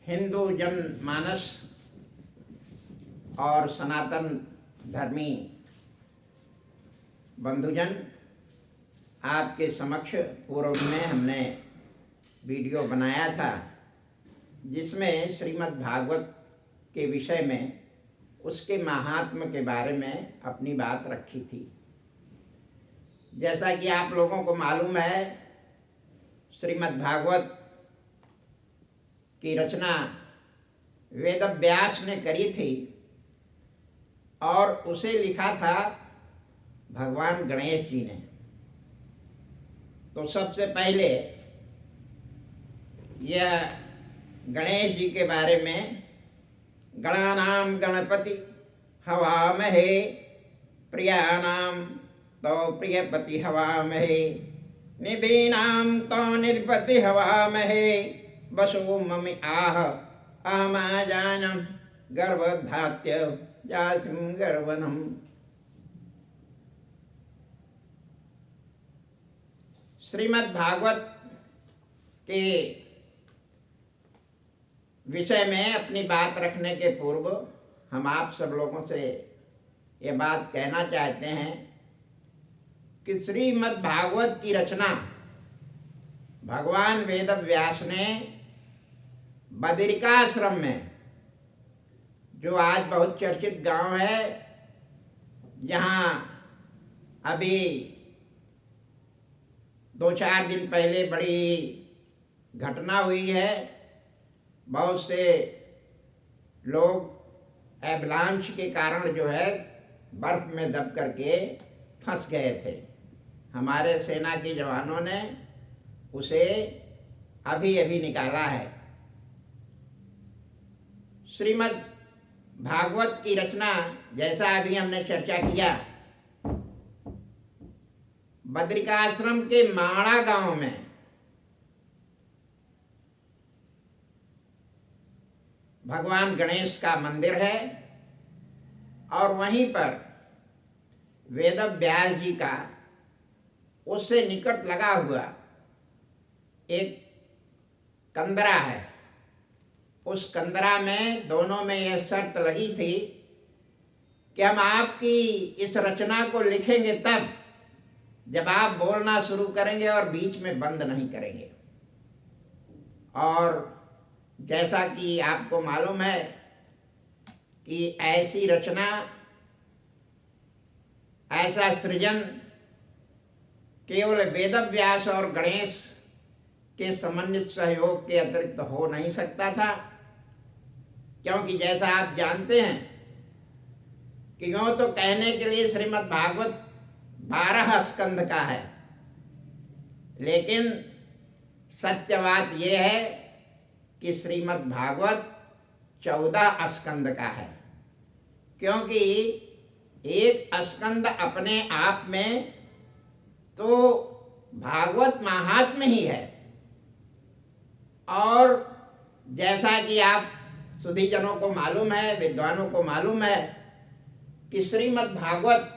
हिंदू जनमानस और सनातन धर्मी बंधुजन, आपके समक्ष पूर्व में हमने वीडियो बनाया था जिसमें श्रीमद् भागवत के विषय में, उसके महात्म्य के बारे में अपनी बात रखी थी। जैसा कि आप लोगों को मालूम है, श्रीमद् भागवत की रचना वेद व्यास ने करी थी और उसे लिखा था भगवान गणेश जी ने। तो सबसे पहले यह गणेश जी के बारे में, गणानां गणपति हवामहे प्रियाणां तो प्रियपति हवामहे निधीनां तो निधिपति हवामहे वसो मम आह अहमाजानं गर्भधात्य जासिं गर्वनम्। श्रीमद् भागवत के विषय में अपनी बात रखने के पूर्व हम आप सब लोगों से ये बात कहना चाहते हैं कि श्रीमद् भागवत की रचना भगवान वेद व्यास ने बदरिकाश्रम में, जो आज बहुत चर्चित गांव है, जहां अभी 2-4 दिन पहले बड़ी घटना हुई है। बहुत से लोग एवलांच के कारण जो है बर्फ में दब करके फंस गए थे। हमारे सेना के जवानों ने उसे अभी अभी निकाला है। श्रीमद् भागवत की रचना, जैसा अभी हमने चर्चा किया, बद्रिकाश्रम के माणा गांव में भगवान गणेश का मंदिर है और वहीं पर वेद व्यास जी का उससे निकट लगा हुआ एक कंदरा है। उस कंदरा में दोनों में यह शर्त लगी थी कि हम आपकी इस रचना को लिखेंगे तब जब आप बोलना शुरू करेंगे और बीच में बंद नहीं करेंगे। और जैसा कि आपको मालूम है कि ऐसी रचना, ऐसा सृजन केवल वेद व्यास और गणेश के समन्वित सहयोग के अतिरिक्त हो नहीं सकता था, क्योंकि जैसा आप जानते हैं कि यूँ तो कहने के लिए श्रीमद् भागवत 12 स्कंध का है, लेकिन सत्य बात यह है कि श्रीमद् भागवत 14 स्कंद का है, क्योंकि एक स्कंद अपने आप में तो भागवत महात्म्य ही है। और जैसा कि आप सुधीजनों को मालूम है, विद्वानों को मालूम है कि श्रीमद् भागवत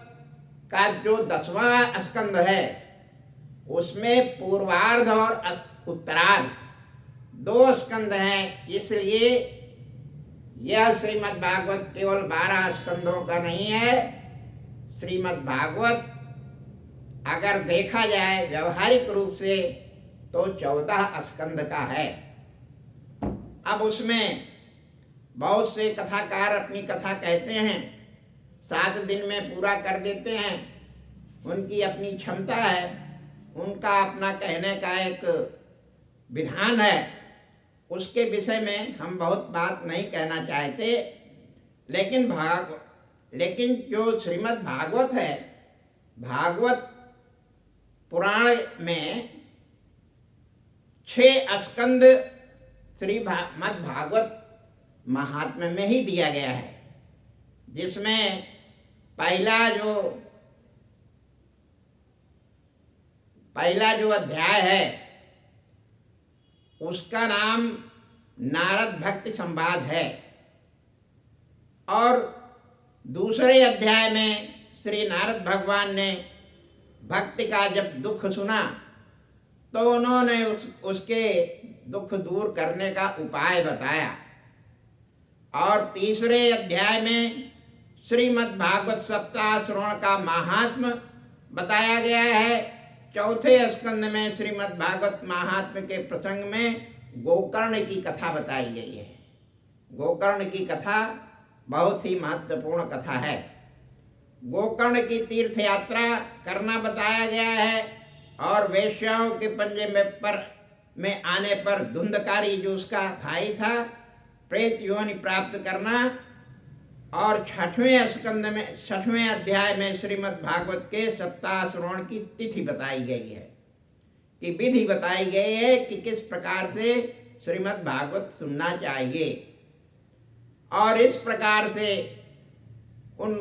का जो 10वां स्कंद है उसमें पूर्वार्ध और उत्तरार्ध 2 स्कंद हैं। इसलिए यह श्रीमद् भागवत केवल 12 स्कंदों का नहीं है। श्रीमद् भागवत अगर देखा जाए व्यवहारिक रूप से तो 14 स्कंद का है। अब उसमें बहुत से कथाकार अपनी कथा कहते हैं, 7 दिन में पूरा कर देते हैं, उनकी अपनी क्षमता है, उनका अपना कहने का एक विधान है। उसके विषय में हम बहुत बात नहीं कहना चाहते, लेकिन जो श्रीमद् भागवत है, भागवत पुराण में 6 स्कंद श्रीमद् भागवत महात्म्य में ही दिया गया है, जिसमें पहला जो अध्याय है उसका नाम नारद भक्ति संवाद है, और दूसरे अध्याय में श्री नारद भगवान ने भक्ति का जब दुख सुना तो उन्होंने उसके दुख दूर करने का उपाय बताया। और तीसरे अध्याय में श्रीमद् भागवत सप्ताह श्रवण का महात्म्य बताया गया है। चौथे स्कंद में श्रीमद् भागवत महात्म्य के प्रसंग में गोकर्ण की कथा बताई गई है। गोकर्ण की कथा बहुत ही महत्वपूर्ण कथा है। गोकर्ण की तीर्थ यात्रा करना बताया गया है और वेश्याओं के पंजे में आने पर धुंधकारी जो उसका भाई था प्रेत योनि प्राप्त करना। और छठवें अध्याय में श्रीमद् भागवत के सप्ताह श्रवण की तिथि बताई गई है, कि विधि बताई गई है कि किस प्रकार से श्रीमद् भागवत सुनना चाहिए। और इस प्रकार से उन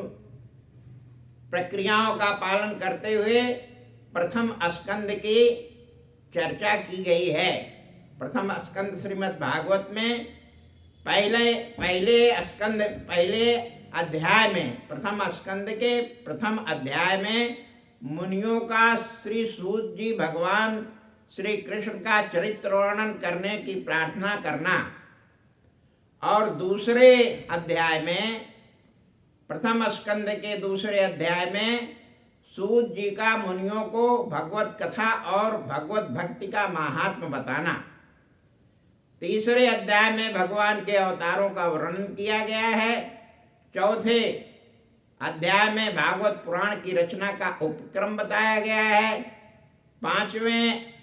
प्रक्रियाओं का पालन करते हुए प्रथम स्कंद की चर्चा की गई है। प्रथम स्कंद श्रीमद् भागवत में पहले अध्याय में, प्रथम स्कंद के प्रथम अध्याय में मुनियों का श्री सूत जी भगवान श्री कृष्ण का चरित्र वर्णन करने की प्रार्थना करना। और दूसरे अध्याय में, प्रथम स्कंद के दूसरे अध्याय में सूत जी का मुनियों को भगवत कथा और भगवत भक्ति का महात्म्य बताना। तीसरे अध्याय में भगवान के अवतारों का वर्णन किया गया है। चौथे अध्याय में भागवत पुराण की रचना का उपक्रम बताया गया है। पांचवें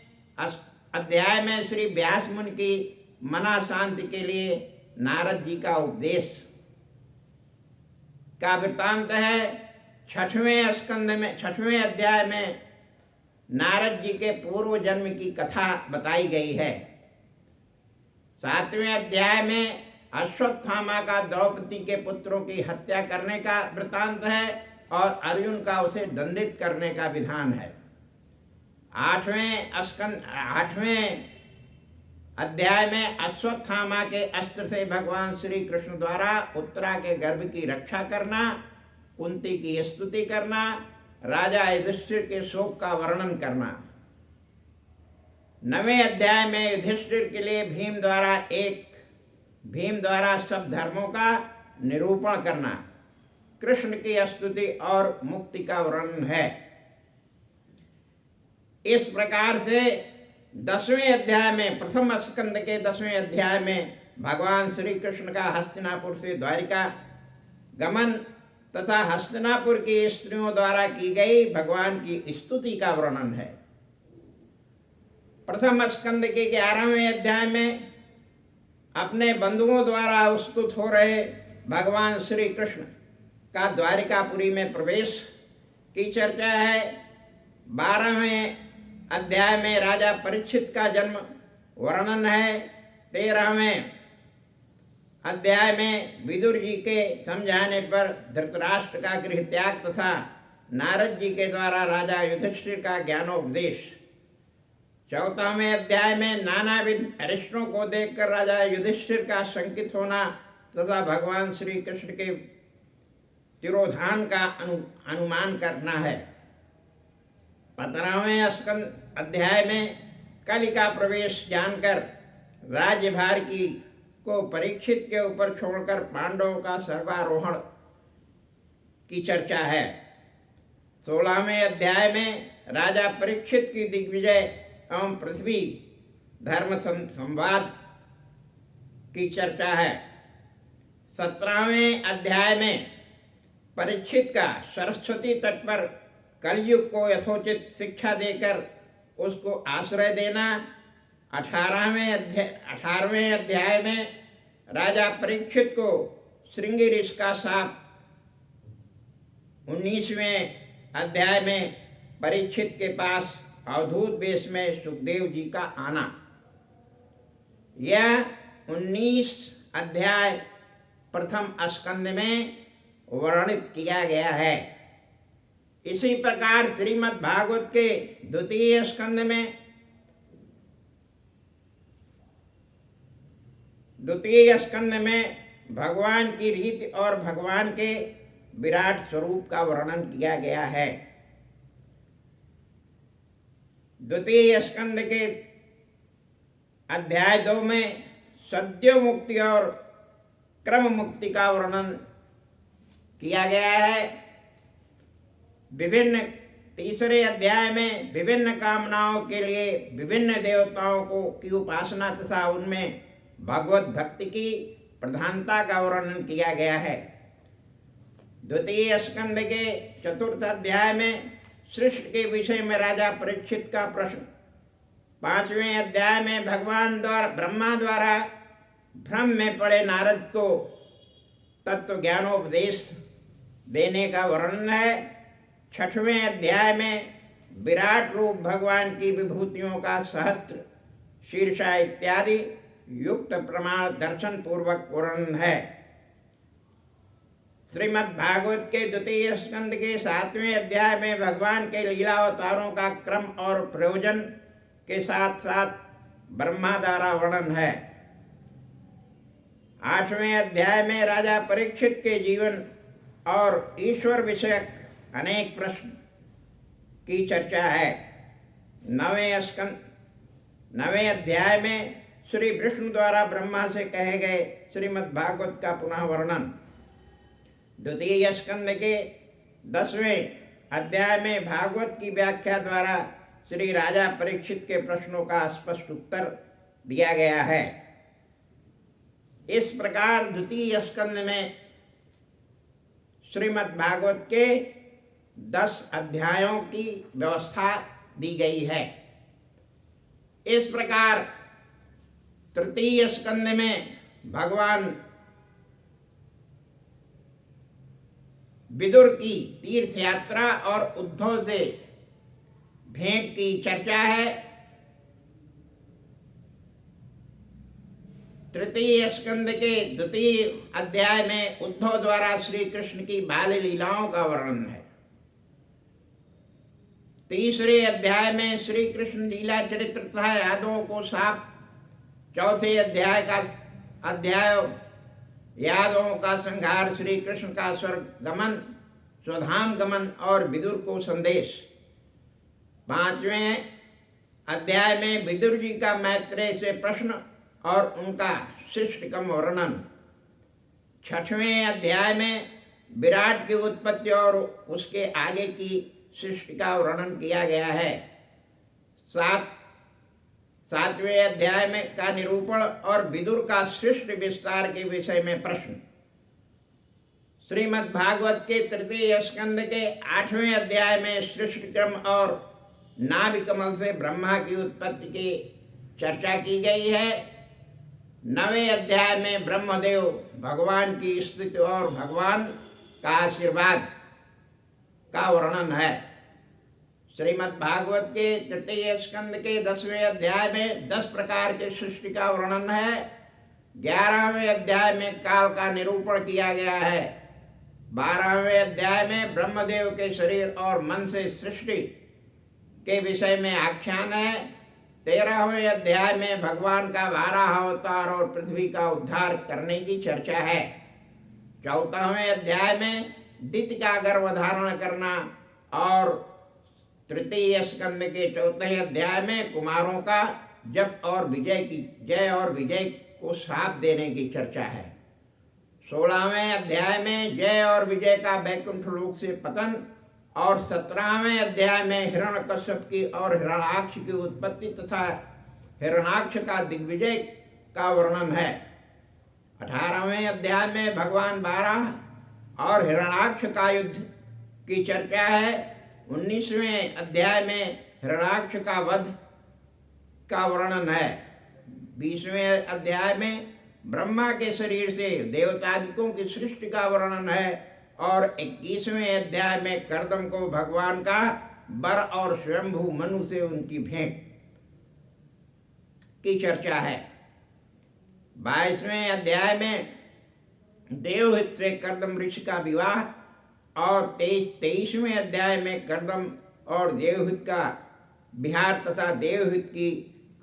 अध्याय में श्री व्यास मुनि की मना शांति के लिए नारद जी का उपदेश का वृत्तांत है। छठवें अध्याय में नारद जी के पूर्व जन्म की कथा बताई गई है। सातवें अध्याय में अश्वत्थामा का द्रौपदी के पुत्रों की हत्या करने का वृत्तांत है और अर्जुन का उसे दंडित करने का विधान है। आठवें अध्याय में अश्वत्थामा के अस्त्र से भगवान श्री कृष्ण द्वारा उत्तरा के गर्भ की रक्षा करना, कुंती की स्तुति करना, राजा युधिष्ठिर के शोक का वर्णन करना। नवें अध्याय में युधिष्ठिर के लिए भीम द्वारा सब धर्मों का निरूपण करना, कृष्ण की स्तुति और मुक्ति का वर्णन है। इस प्रकार से 10वें अध्याय में, प्रथम स्कंद के 10वें अध्याय में भगवान श्री कृष्ण का हस्तिनापुर से द्वारिका गमन तथा हस्तिनापुर की स्त्रियों द्वारा की गई भगवान की स्तुति का वर्णन है। प्रथम स्कंद के 11वें अध्याय में अपने बंधुओं द्वारा स्तुत हो रहे भगवान श्री कृष्ण का द्वारिकापुरी में प्रवेश की चर्चा है। 12वें अध्याय में राजा परीक्षित का जन्म वर्णन है। 13वें अध्याय में विदुर जी के समझाने पर धृतराष्ट्र का गृह त्याग तथा नारद जी के द्वारा राजा युधिष्ठिर का ज्ञानोपदेश। 14वें अध्याय में नानाविध अरिष्टों को देखकर राजा युधिष्ठिर का शंकित होना तथा भगवान श्री कृष्ण के तिरोधान का अनुमान करना है। 15वें अध्याय में कलि का प्रवेश जानकर राज्यभार को परीक्षित के ऊपर छोड़कर पांडवों का स्वर्गारोहण की चर्चा है। 16वें अध्याय में राजा परीक्षित की दिग्विजय एवं पृथ्वी धर्म संवाद की चर्चा है। 17वें अध्याय में परीक्षित का सरस्वती तट पर कलयुग को यथोचित शिक्षा देकर उसको आश्रय देना। 18वें अध्याय में राजा परीक्षित को श्रृंगी ऋषि का शाप। 19वें अध्याय में परीक्षित के पास अवधूत वेश में सुखदेव जी का आना। यह 19 अध्याय प्रथम स्कंद में वर्णित किया गया है। इसी प्रकार श्रीमद् भागवत के द्वितीय स्कंद में भगवान की रीति और भगवान के विराट स्वरूप का वर्णन किया गया है। द्वितीय स्कंद के अध्याय 2 में सद्यो मुक्ति और क्रम मुक्ति का वर्णन किया गया है। विभिन्न तीसरे अध्याय में विभिन्न कामनाओं के लिए विभिन्न देवताओं को की उपासना तथा उनमें भगवत भक्ति की प्रधानता का वर्णन किया गया है। द्वितीय स्कंद के 4th अध्याय में सृष्टि के विषय में राजा परीक्षित का प्रश्न, 5वें अध्याय में ब्रह्मा द्वारा भ्रम में पड़े नारद को तत्व ज्ञानोपदेश देने का वर्णन है। 6वें अध्याय में विराट रूप भगवान की विभूतियों का सहस्त्र शीर्षा इत्यादि युक्त प्रमाण दर्शन पूर्वक वर्णन है। श्रीमद् भागवत के द्वितीय स्कंद के 7वें अध्याय में भगवान के लीला अवतारों का क्रम और प्रयोजन के साथ साथ ब्रह्मा द्वारा वर्णन है। 8वें अध्याय में राजा परीक्षित के जीवन और ईश्वर विषयक अनेक प्रश्न की चर्चा है। 9वें अध्याय में श्री विष्णु द्वारा ब्रह्मा से कहे गए श्रीमद् भागवत का पुनः वर्णन। द्वितीय स्कंद के 10वें अध्याय में भागवत की व्याख्या द्वारा श्री राजा परीक्षित के प्रश्नों का स्पष्ट उत्तर दिया गया है। इस प्रकार द्वितीय स्कंद में श्रीमद् भागवत के 10 अध्यायों की व्यवस्था दी गई है। इस प्रकार तृतीय स्कंद में भगवान विदुर की तीर्थ यात्रा और उद्धव से भेंट की चर्चा है। तृतीय स्कंद के 2 अध्याय में उद्धव द्वारा श्री कृष्ण की बाल लीलाओं का वर्णन है। 3 अध्याय में श्री कृष्ण लीला चरित्र तथा यादों को साफ 4 अध्याय यादवों का संहार, श्री कृष्ण का स्वर्ग गमन, स्वधाम गमन और विदुर को संदेश। 5वें अध्याय में विदुर जी का मैत्रेय से प्रश्न और उनका शिष्टकम वर्णन। 6वें अध्याय में विराट की उत्पत्ति और उसके आगे की सृष्टि का वर्णन किया गया है। 7वें अध्याय में का निरूपण और विदुर का सृष्टि विस्तार के विषय में प्रश्न। श्रीमद् भागवत के तृतीय स्कंद के 8वें अध्याय में सृष्टि क्रम और नाभि कमल से ब्रह्मा की उत्पत्ति की चर्चा की गई है। 9वें अध्याय में ब्रह्मदेव भगवान की स्तुति और भगवान का आशीर्वाद का वर्णन है। श्रीमद् भागवत के तृतीय स्कंद के 10वें अध्याय में 10 प्रकार के सृष्टि का वर्णन है। 11वें अध्याय में काल का निरूपण किया गया है। 12वें अध्याय में ब्रह्मदेव के शरीर और मन से सृष्टि के विषय में आख्यान है। 13वें अध्याय में भगवान का 12 अवतार और पृथ्वी का उद्धार करने की चर्चा है। 14वें अध्याय में दित्य का गर्भ धारण करना और तृतीय स्कंद के 4थे अध्याय में कुमारों का जय और विजय को साथ देने की चर्चा है। 16वें अध्याय में जय और विजय का वैकुंठ लोक से पतन और 17वें अध्याय में हिरण्यकश्यप की और हिरण्याक्ष की उत्पत्ति तथा हिरण्याक्ष का दिग्विजय का वर्णन है। 18वें अध्याय में भगवान 12 और हिरण्याक्ष का युद्ध की चर्चा है। 19वें अध्याय में हिरण्याक्ष का वध का वर्णन है। 20वें अध्याय में ब्रह्मा के शरीर से देवतादिकों की सृष्टि का वर्णन है और 21वें अध्याय में कर्दम को भगवान का वर और स्वयंभू मनु से उनकी भेंट की चर्चा है। 22वें अध्याय में देवहित से कर्दम ऋषि का विवाह और 23वें अध्याय में कर्दम और देवहित का विहार तथा देवहित की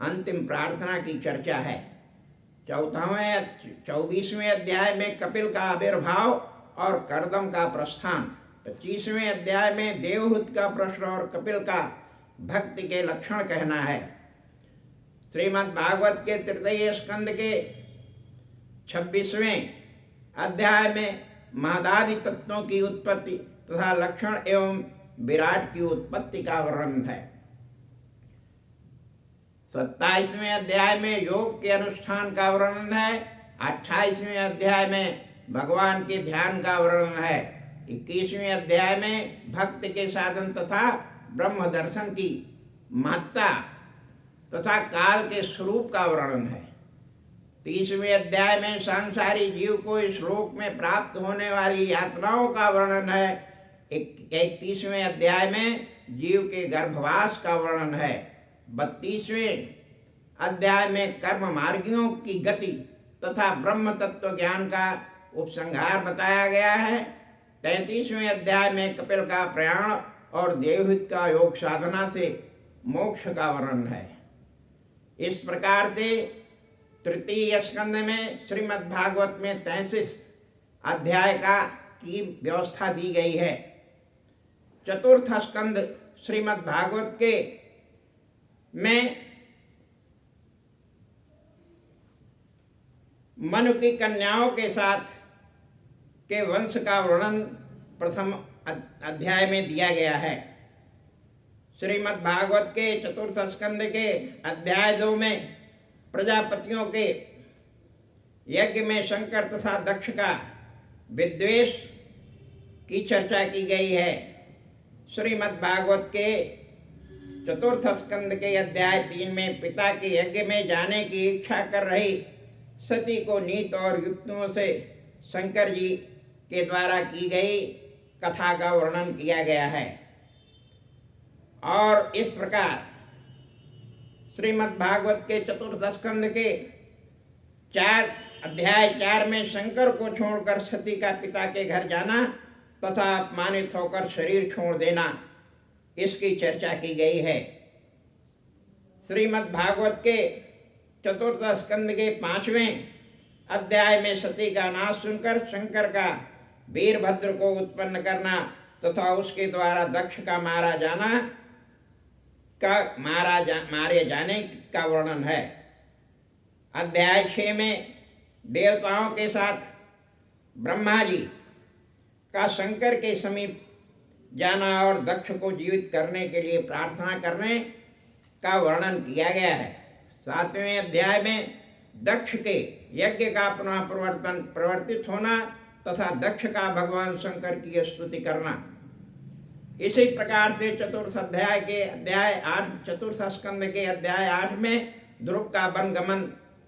अंतिम प्रार्थना की चर्चा है। 24वें अध्याय में कपिल का आविर्भाव और कर्दम का प्रस्थान। 25वें अध्याय में देवहित का प्रश्न और कपिल का भक्ति के लक्षण कहना है। श्रीमद् भागवत के तृतीय स्कंद के 26वें अध्याय में महदादि तत्वों की उत्पत्ति तथा लक्षण एवं विराट की उत्पत्ति का वर्णन है। 27वें अध्याय में योग के अनुष्ठान का वर्णन है। 28वें अध्याय में भगवान के ध्यान का वर्णन है। 21वें अध्याय में भक्ति के साधन तथा ब्रह्म दर्शन की महत्ता तथा काल के स्वरूप का वर्णन है। 30वें अध्याय में सांसारिक जीव को इस लोक में प्राप्त होने वाली यातनाओं का वर्णन है। 31वें अध्याय में जीव के गर्भवास का वर्णन है। 32वें अध्याय में कर्म मार्गियों की गति तथा ब्रह्म तत्व ज्ञान का उपसंहार बताया गया है। 33वें अध्याय में कपिल का प्रयाण और देवहित का योग साधना से मोक्ष का वर्णन है। इस प्रकार से तृतीय स्कंद में श्रीमद् भागवत में 33 अध्याय की व्यवस्था दी गई है। चतुर्थ स्कंद श्रीमद् भागवत के में मनु की कन्याओं के साथ के वंश का वर्णन प्रथम अध्याय में दिया गया है। श्रीमद् भागवत के चतुर्थ स्कंद के अध्याय 2 में प्रजापतियों के यज्ञ में शंकर तथा दक्ष का विद्वेष की चर्चा की गई है। श्रीमद् भागवत के चतुर्थ स्कंद के अध्याय 3 में पिता के यज्ञ में जाने की इच्छा कर रही सती को नीत और युक्तियों से शंकर जी के द्वारा की गई कथा का वर्णन किया गया है। और इस प्रकार श्रीमद् भागवत के चतुर्थ स्कंद के अध्याय 4 में शंकर को छोड़कर सती का पिता के घर जाना तथा अपमानित होकर शरीर छोड़ देना, इसकी चर्चा की गई है। श्रीमद् भागवत के चतुर्थ स्कंद के 5वें अध्याय में सती का नाश सुनकर शंकर का वीरभद्र को उत्पन्न करना तथा उसके द्वारा दक्ष का मारे जाने का वर्णन है। अध्याय 6 में देवताओं के साथ ब्रह्मा जी का शंकर के समीप जाना और दक्ष को जीवित करने के लिए प्रार्थना करने का वर्णन किया गया है। 7वें अध्याय में दक्ष के यज्ञ का पुनः प्रवर्तित होना तथा दक्ष का भगवान शंकर की स्तुति करना। इसी प्रकार से चतुर्थ स्कंद के अध्याय 8 में ध्रुव का वनगमन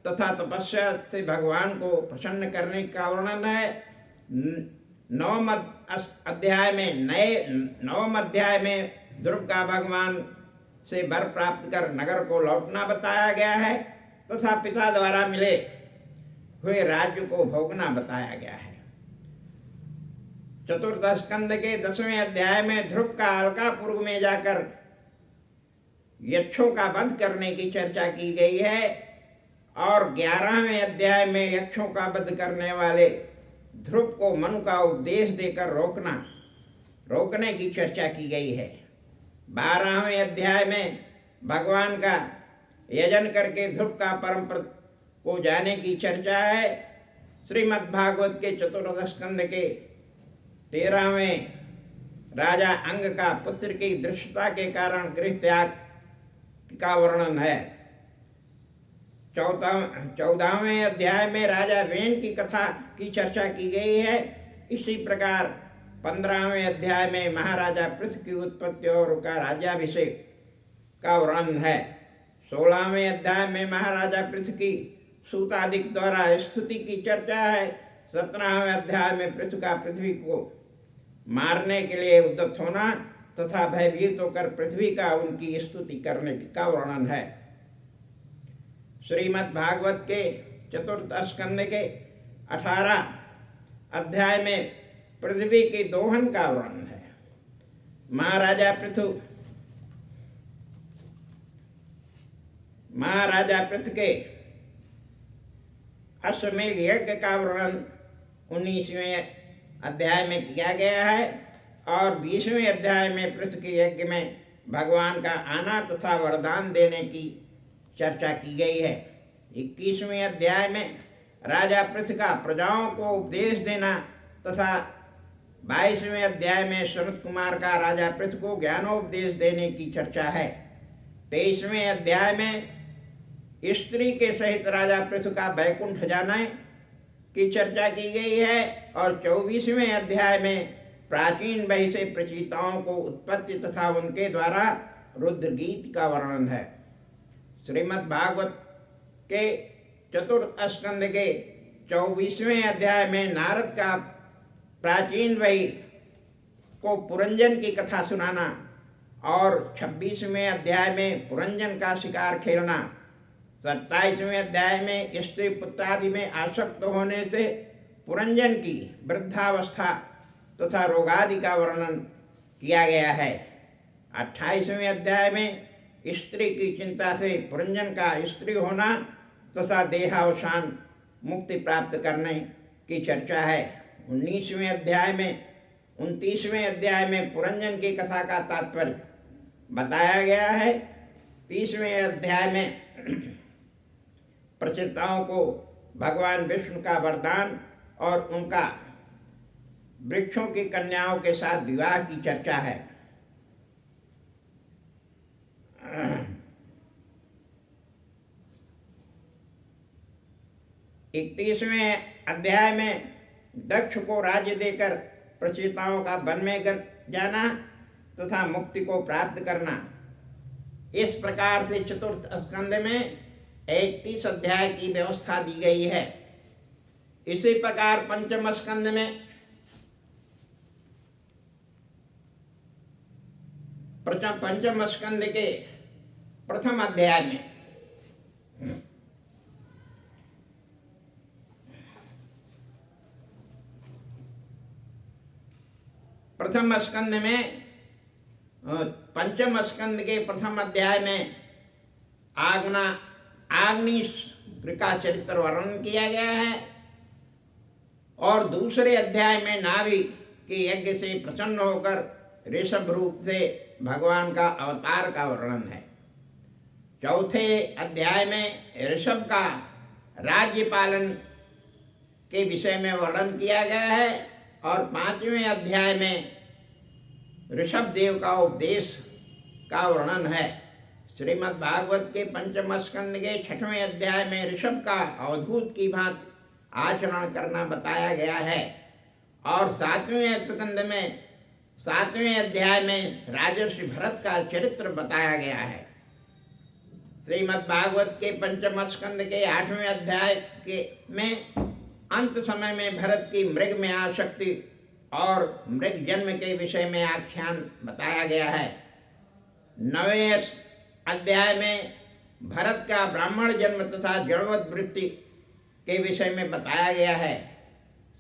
तथा तपस्या से भगवान को प्रसन्न करने का वर्णन है। 9वें अध्याय में ध्रुव का भगवान से वर प्राप्त कर नगर को लौटना बताया गया है तथा पिता द्वारा मिले हुए राज्य को भोगना बताया गया है। चतुर्थ स्कंद के 10वें अध्याय में ध्रुव का अलकापुर में जाकर यक्षों का वध करने की चर्चा की गई है और 11वें अध्याय में यक्षों का वध करने वाले ध्रुव को मनु का उपदेश देकर रोकने की चर्चा की गई है। 12वें अध्याय में भगवान का यजन करके ध्रुव का परम पद को जाने की चर्चा है। श्रीमद् भागवत के चतुर्थ स्कंद के 13वें राजा अंग का पुत्र की दृष्टता के कारण गृह त्याग का वर्णन है। 14वें अध्याय में राजा वेन की कथा की चर्चा की गई है। इसी प्रकार 15वें अध्याय में महाराजा पृथु की उत्पत्ति और उनका राज्याभिषेक का वर्णन है। 16वें अध्याय में महाराजा पृथु की सूतादिक द्वारा स्तुति की चर्चा है। 17वें अध्याय में पृथु का पृथ्वी को मारने के लिए उद्यत होना तथा भयभीत होकर पृथ्वी का उनकी स्तुति करने का वर्णन है। श्रीमद् भागवत के चतुर्थ स्कंद के 18 अध्याय में पृथ्वी के दोहन का वर्णन है। महाराजा पृथु के अश्वमेध यज्ञ का वर्णन 19वें अध्याय में किया गया है और 20वें अध्याय में पृथु के यज्ञ में भगवान का आना तथा वरदान देने की चर्चा की गई है। 21वें अध्याय में राजा पृथु का प्रजाओं को उपदेश देना तथा 22वें अध्याय में सनत कुमार का राजा पृथु को ज्ञानोपदेश देने की चर्चा है। 23वें अध्याय में स्त्री के सहित राजा पृथु का बैकुंठ जाने की चर्चा की गई है और 24वें अध्याय में प्राचीन वही से प्रचीताओं को उत्पत्ति तथा उनके द्वारा रुद्र गीत का वर्णन है। श्रीमद् भागवत के चतुर्थ स्कंद के 24वें अध्याय में नारद का प्राचीन वही को पुरंजन की कथा सुनाना और 26वें अध्याय में पुरंजन का शिकार खेलना, 27वें अध्याय में स्त्री पुत्रादि में आसक्त होने से पुरंजन की वृद्धावस्था तथा रोगादि का वर्णन किया गया है। 28वें अध्याय में स्त्री की चिंता से पुरंजन का स्त्री होना तथा देहावसान मुक्ति प्राप्त करने की चर्चा है। 19वें अध्याय में 29वें अध्याय में पुरंजन की कथा का तात्पर्य बताया गया है। 30वें अध्याय में प्रचेताओं को भगवान विष्णु का वरदान और उनका वृक्षों की कन्याओं के साथ विवाह की चर्चा है। 31वें अध्याय में दक्ष को राज्य देकर प्रचेताओं का वन में जाना तथा मुक्ति को प्राप्त करना। इस प्रकार से चतुर्थ स्कंद में 31 अध्याय की व्यवस्था दी गई है। इसी प्रकार पंचम स्कंद में पंचम स्कंद के प्रथम अध्याय में प्रथम स्कंद में पंचम स्कंद के प्रथम अध्याय में आग्नेय का चरित्र वर्णन किया गया है और दूसरे अध्याय में नाभि के यज्ञ से प्रसन्न होकर ऋषभ रूप से भगवान का अवतार का वर्णन है। चौथे अध्याय में ऋषभ का राज्य पालन के विषय में वर्णन किया गया है और 5वें अध्याय में ऋषभ देव का उपदेश का वर्णन है। श्रीमद् भागवत के पंचम स्कंद के 6वें अध्याय में ऋषभ का अवधूत की भांति आचरण करना बताया गया है और 7वें स्कंद में 7वें अध्याय में राजर्षि भरत का चरित्र बताया गया है। श्रीमद् भागवत के पंचम स्कंद के 8वें अध्याय के में अंत समय में भरत की मृग में आसक्ति और मृग जन्म के विषय में आख्यान बताया गया है। 9वें अध्याय में भरत का ब्राह्मण जन्म तथा जड़वत वृत्ति के विषय में बताया गया है।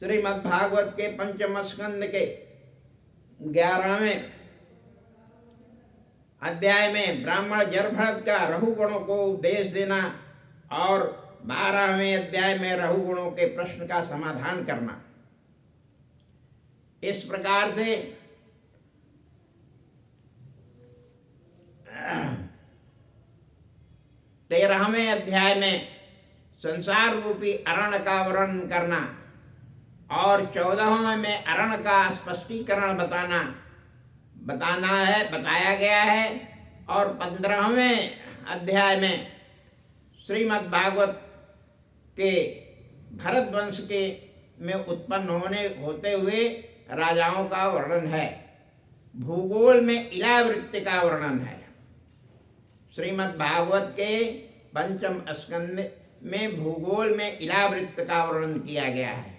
श्रीमद् भागवत के पंचम स्कंद के 11वें अध्याय में ब्राह्मण जड़भरत का रहुगुणों को उपदेश देना और 12वें अध्याय में रहुगुणों के प्रश्न का समाधान करना। इस प्रकार से 13वें अध्याय में संसार रूपी अरण का वर्णन करना और 14वें में अरण का स्पष्टीकरण बताया गया है और 15वें अध्याय में श्रीमद् भागवत के भरत वंश के में उत्पन्न होते हुए राजाओं का वर्णन है। भूगोल में इलावृत्ति का वर्णन है। श्रीमद् भागवत के पंचम स्कंद में भूगोल में इलावृत्त का वर्णन किया गया है।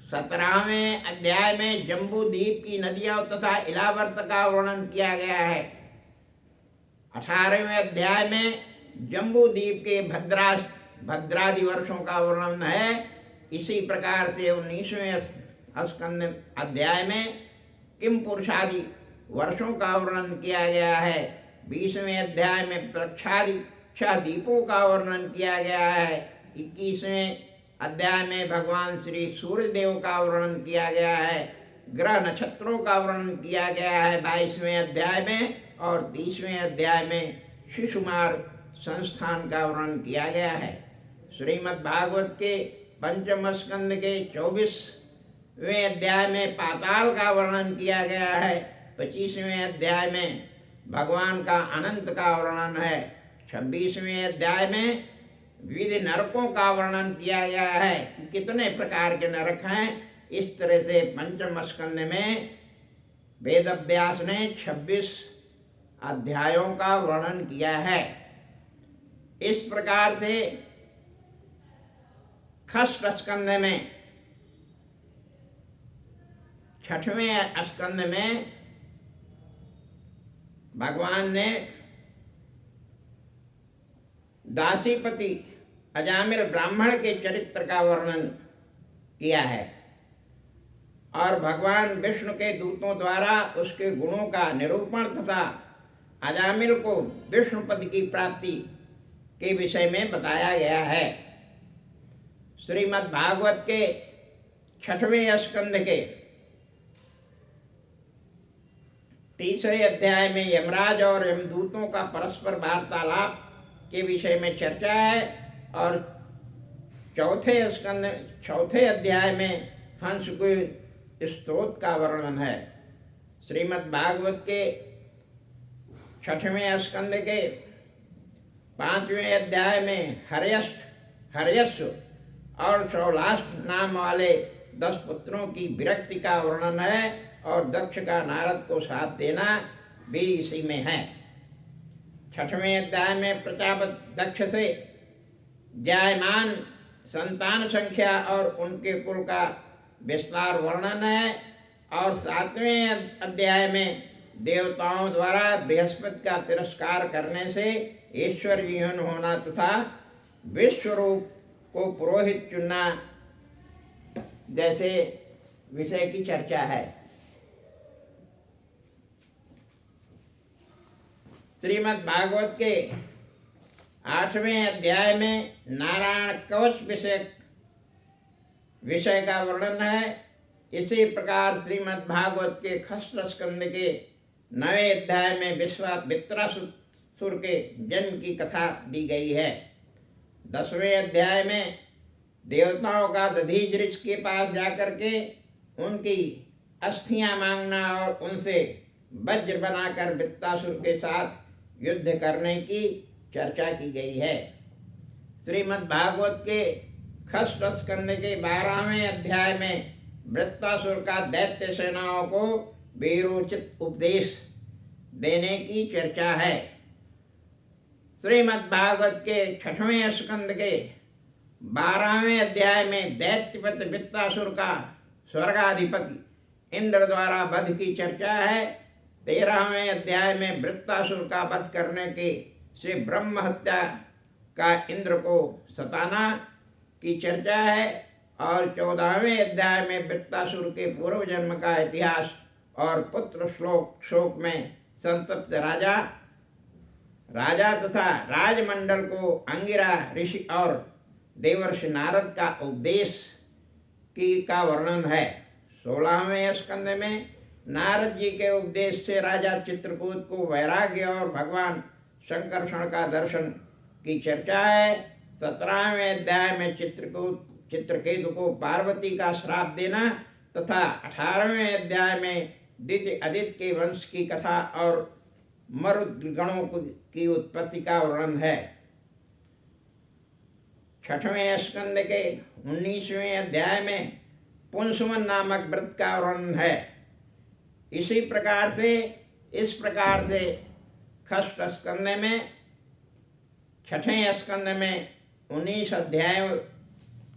17वें अध्याय में जम्बू द्वीप की नदियों तथा इलावर्त का वर्णन किया गया है। 18वें अध्याय में जम्बू द्वीप के भद्रादि वर्षों का वर्णन है। इसी प्रकार से 19वें स्कंद अध्याय में किम पुरुषादि वर्षों का वर्णन किया गया है। 20वें अध्याय में प्रक्षादि 6 दीपों का वर्णन किया गया है। 21वें अध्याय में भगवान श्री सूर्य देव का वर्णन किया गया है। ग्रह नक्षत्रों का वर्णन किया गया है 22वें अध्याय में और 30वें अध्याय में शिशुमार संस्थान का वर्णन किया गया है। श्रीमद् भागवत के पंचम स्कंद के 24वें अध्याय में पाताल का वर्णन किया गया है। 25वें अध्याय में भगवान का अनंत का वर्णन है। 26वें अध्याय में विविध नरकों का वर्णन किया गया है कि कितने प्रकार के नरक हैं। इस तरह से पंचम स्कंद में वेद व्यास ने 26 अध्यायों का वर्णन किया है। इस प्रकार से षष्ठ स्कंद में, छठवें स्कंद में भगवान ने दासीपति अजामिल ब्राह्मण के चरित्र का वर्णन किया है और भगवान विष्णु के दूतों द्वारा उसके गुणों का निरूपण तथा अजामिल को विष्णु पद की प्राप्ति के विषय में बताया गया है। श्रीमद् भागवत के 6वें स्कंद के 3रे अध्याय में यमराज और यमदूतों का परस्पर वार्तालाप के विषय में चर्चा है और चौथे अध्याय में हंस के स्तोत्र का वर्णन है। श्रीमद् भागवत के 6वें स्कंद के 5वें अध्याय में हर्यश्व और शौलाष्ट नाम वाले 10 पुत्रों की विरक्ति का वर्णन है और दक्ष का नारद को साथ देना भी इसी में है। 6वें अध्याय में प्रजापति दक्ष से जायमान संतान संख्या और उनके कुल का विस्तार वर्णन है और 7वें अध्याय में देवताओं द्वारा बृहस्पति का तिरस्कार करने से ईश्वरविहीन होना तथा विश्वरूप को पुरोहित चुनना जैसे विषय की चर्चा है। श्रीमद् भागवत के 8वें अध्याय में नारायण कवच विषय का वर्णन है। इसी प्रकार श्रीमद् भागवत के षष्ठ स्कंद के 9वें अध्याय में वित्रासुर के जन्म की कथा दी गई है। 10वें अध्याय में देवताओं का दधीच ऋषि के पास जाकर के उनकी अस्थियां मांगना और उनसे वज्र बनाकर वित्रासुर के साथ युद्ध करने की चर्चा की गई है। श्रीमद् भागवत के षष्ठ स्कंद के 12वें अध्याय में वृत्तासुर का दैत्य सेनाओं को वीरोचित उपदेश देने की चर्चा है। श्रीमद् भागवत के 6वें स्कंद के 12वें अध्याय में दैत्यपति वृत्तासुर का स्वर्गाधिपति इंद्र द्वारा वध की चर्चा है। 13वें अध्याय में वृत्तासुर का वध करने के से ब्रह्म हत्या का इंद्र को सताना की चर्चा है और 14वें अध्याय में वृत्तासुर के पूर्व जन्म का इतिहास और पुत्र शोक में संतप्त राजा तथा राजमंडल को अंगिरा ऋषि और देवर्षि नारद का उपदेश का वर्णन है। 16वें स्कंद में नारद जी के उपदेश से राजा चित्रकूट को वैराग्य और भगवान शंकरषण का दर्शन की चर्चा है। 17वें अध्याय में चित्रकेतु को पार्वती का श्राप देना तथा 18वें अध्याय में दित्य आदित्य के वंश की कथा और मरुद्गणों की उत्पत्ति का वर्णन है। 6वें स्कंद के 19वें अध्याय में पुंसवन नामक व्रत का वर्णन है। इसी प्रकार से षष्ठ स्कंद में 6वें स्कंद में 19 अध्यायों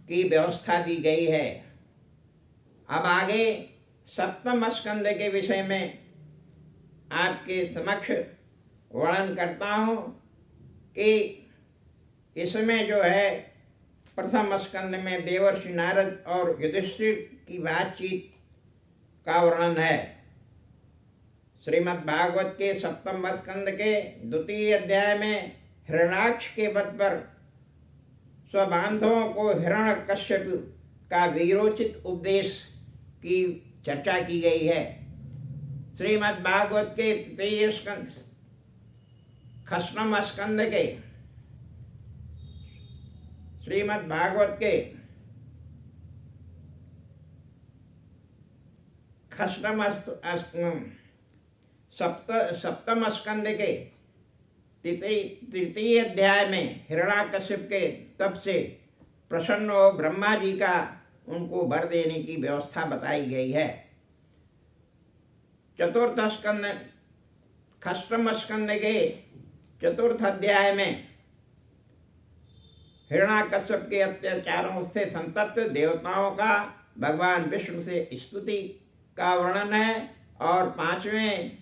की व्यवस्था दी गई है। अब आगे 7वें स्कंद के विषय में आपके समक्ष वर्णन करता हूँ कि इसमें जो है प्रथम स्कंद में देवर्षि नारद और युधिष्ठिर की बातचीत का वर्णन है। श्रीमद् भागवत के 7वें स्कंद के 2 अध्याय में हिरण्याक्ष के वध पर स्वबांधवों को हिरण्यकश्यप का वीरोचित उपदेश की चर्चा की गई है। श्रीमद् भागवत के 3 स्कंद 8वें स्कंद के श्रीमद् भागवत के सप्तम स्कंद के तृतीय अध्याय में हिरण्याकश्यप के तप से प्रसन्न हो ब्रह्मा जी का उनको वर देने की व्यवस्था बताई गई है। चतुर्थ स्कंद खष्टम स्कंद के चतुर्थ अध्याय में हिरण्याकश्यप के अत्याचारों से संतप्त देवताओं का भगवान विष्णु से स्तुति का वर्णन है। और पांचवें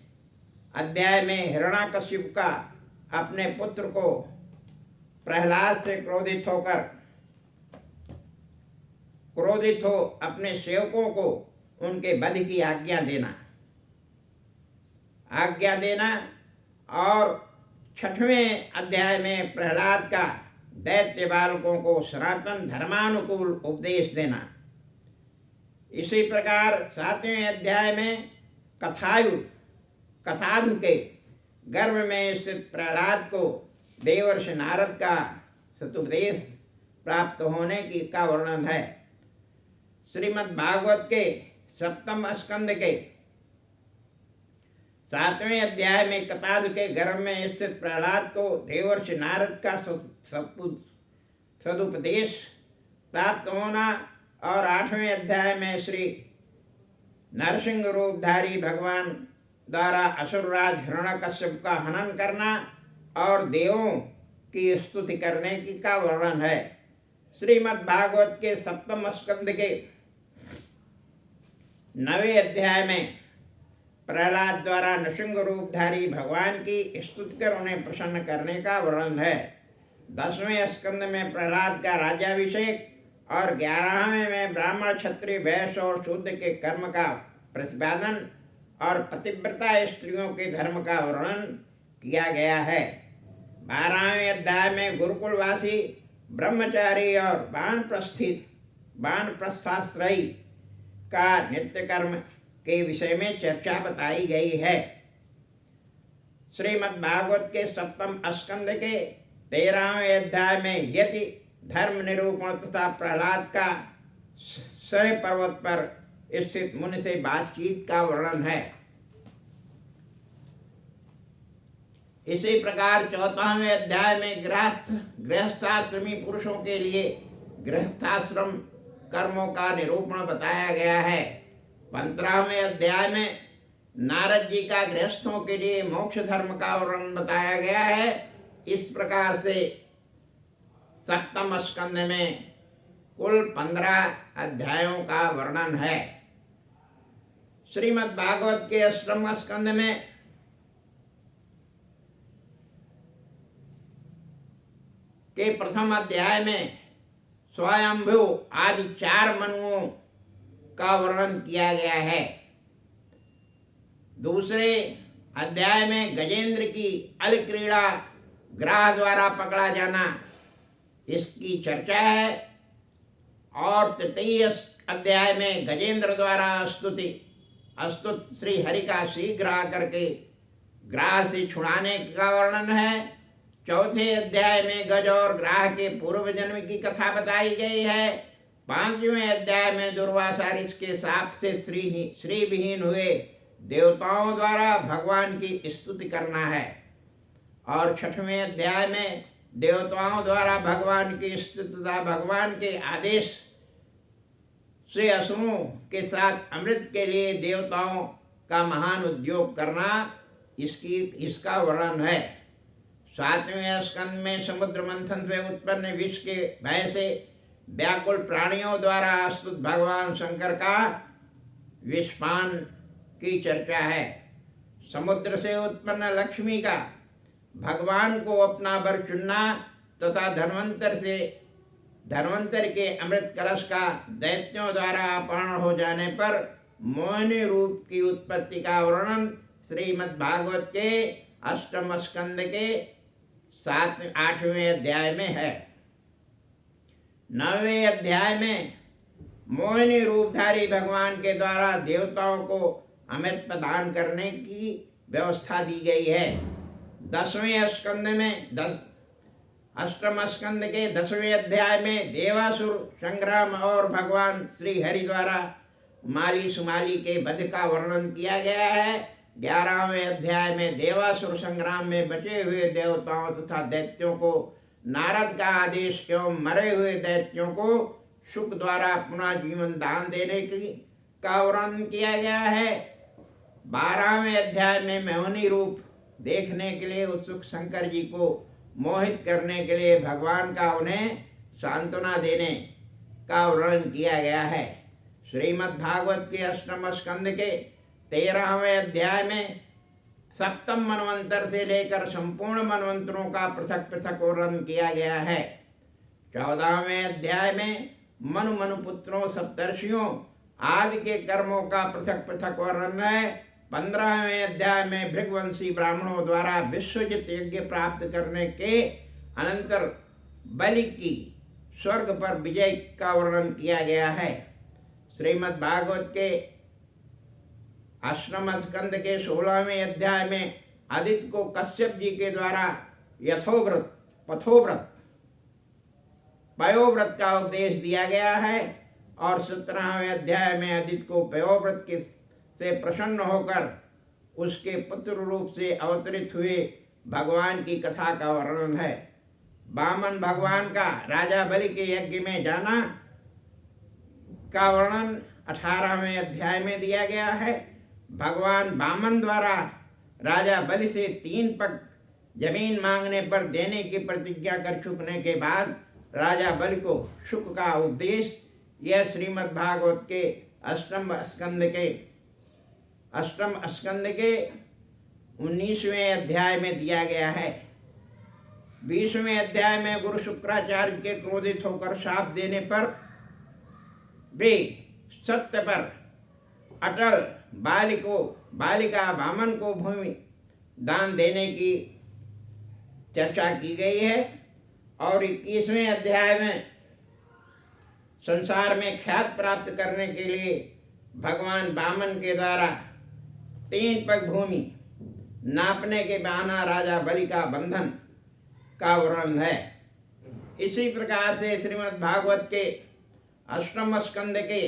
अध्याय में हिरण्याकश्यप का अपने पुत्र को प्रहलाद से क्रोधित हो अपने सेवकों को उनके वध की आज्ञा देना और छठवें अध्याय में प्रहलाद का दैत्य बालकों को सनातन धर्मानुकूल उपदेश देना। इसी प्रकार सातवें अध्याय में कथाधु के गर्भ में स्थित प्रहलाद को देवर्षि नारद का सतुपदेश प्राप्त होने की का वर्णन है। श्रीमद् भागवत के सप्तम स्कंद के सातवें अध्याय में कथाधु के गर्भ में स्थित प्रहलाद को देवर्षि नारद का सदुपदेश प्राप्त होना और आठवें अध्याय में श्री नरसिंह रूपधारी भगवान द्वारा असुरराज हिरण्यकश्यप का हनन करना और देवों की स्तुति करने की का वर्णन है। श्रीमद् भागवत के सप्तम स्कंद के 9वें अध्याय में प्रहलाद द्वारा नृसिंह रूपधारी भगवान की स्तुति कर उन्हें प्रसन्न करने का वर्णन है। 10वें स्कंद में प्रहलाद का राज्याभिषेक और 11वें में ब्राह्मण क्षत्रिय वैश्य और शूद्र के कर्म का प्रतिपादन और पतिव्रता स्त्रियों के धर्म का वर्णन किया गया है। 12वें अध्याय में गुरुकुलवासी ब्रह्मचारी और वानप्रस्थाश्रयी का नित्य कर्म के विषय में चर्चा बताई गई है। श्रीमद् भागवत के सप्तम स्कंद के 13वें अध्याय में यति धर्म निरूपण तथा प्रहलाद का सह पर्वत पर स्थित मुनि से बातचीत का वर्णन है। इसी प्रकार 14वें अध्याय में गृहस्थाश्रमी पुरुषों के लिए गृहस्थाश्रम कर्मों का निरूपण बताया गया है। 15वें अध्याय में नारद जी का गृहस्थों के लिए मोक्ष धर्म का वर्णन बताया गया है। इस प्रकार से सप्तम स्कंद में कुल 15 अध्यायों का वर्णन है। श्रीमद् भागवत के अष्टम स्कंद में के प्रथम अध्याय में स्वयंभू आदि 4 मनुओं का वर्णन किया गया है। दूसरे अध्याय में गजेंद्र की अलक्रीड़ा ग्राह द्वारा पकड़ा जाना इसकी चर्चा है और तृतीय अध्याय में गजेंद्र द्वारा अस्तुत श्री हरि का शीघ्र करके ग्राह से छुड़ाने का वर्णन है। चौथे अध्याय में गज और ग्राह के पूर्व जन्म की कथा बताई गई है। 5वें अध्याय में दुर्वासा ऋषि के शाप से श्री विहीन हुए देवताओं द्वारा भगवान की स्तुति करना है और 6वें अध्याय में देवताओं द्वारा भगवान की स्तुति तथा भगवान के आदेश से असुरों के साथ अमृत के लिए देवताओं का महान उद्योग करना इसका वर्णन है। 7वें स्कंद में समुद्र मंथन से उत्पन्न विष के भय से व्याकुल प्राणियों द्वारा स्तुत भगवान शंकर का विषपान की चर्चा है। समुद्र से उत्पन्न लक्ष्मी का भगवान को अपना वर चुनना तथा धन्वंतर के अमृत कलश का दैत्यों द्वारा अपहरण हो जाने पर मोहिनी रूप की उत्पत्ति का वर्णन श्रीमद् भागवत के अष्टम स्कंद के 8वें अध्याय में है। 9वें अध्याय में मोहिनी रूपधारी भगवान के द्वारा देवताओं को अमृत प्रदान करने की व्यवस्था दी गई है। 10वें स्कंद में अष्टम स्कंद के 10वें अध्याय में देवासुर संग्राम और भगवान श्री हरि द्वारा माली सुमाली के वध का वर्णन किया गया है। 11वें अध्याय में देवासुर संग्राम में बचे हुए देवताओं तथा दैत्यों को नारद का आदेश एवं मरे हुए दैत्यों को शुक द्वारा पुनः जीवन दान देने की का वर्णन किया गया है। 12वें अध्याय में मोहिनी रूप देखने के लिए उत्सुक शंकर जी को मोहित करने के लिए भगवान का उन्हें सांत्वना देने का वर्णन किया गया है। श्रीमद् भागवत के अष्टम स्कंद के 13वें अध्याय में सप्तम मनवंतर से लेकर संपूर्ण मनवंतरों का पृथक पृथक वर्णन किया गया है। 14वें अध्याय में मनु मनुपुत्रों सप्तर्षियों आदि के कर्मों का पृथक पृथक वर्णन है। 15वें अध्याय में भृगवंशी ब्राह्मणों द्वारा विश्वजित यज्ञ प्राप्त करने के अनंतर बलि की स्वर्ग पर विजय का वर्णन किया गया है। श्रीमद् भागवत के अष्टम स्कंद के 16वें अध्याय में आदित्य को कश्यप जी के द्वारा यथोव्रत पथोव्रत पयोव्रत का उपदेश दिया गया है और 17वें अध्याय में आदित्य को पयोव्रत के से प्रसन्न होकर उसके पुत्र रूप से अवतरित हुए भगवान की कथा का वर्णन है। वामन भगवान का राजा बलि के यज्ञ में जाना का वर्णन 18वें अध्याय में दिया गया है। भगवान वामन द्वारा राजा बलि से 3 पग जमीन मांगने पर देने की प्रतिज्ञा कर चुकने के बाद राजा बलि को शुक का उपदेश यह श्रीमद् भागवत के अष्टम स्कंद के 19वें अध्याय में दिया गया है। 20वें अध्याय में गुरु शुक्राचार्य के क्रोधित होकर शाप देने पर वे सत्य पर अटल बालिका वामन को भूमि दान देने की चर्चा की गई है। और 21वें अध्याय में संसार में ख्यात प्राप्त करने के लिए भगवान वामन के द्वारा 3 पग भूमि नापने के बहाना राजा बलि का बंधन का वर्णन है। इसी प्रकार से श्रीमद् भागवत के अष्टम स्कंद के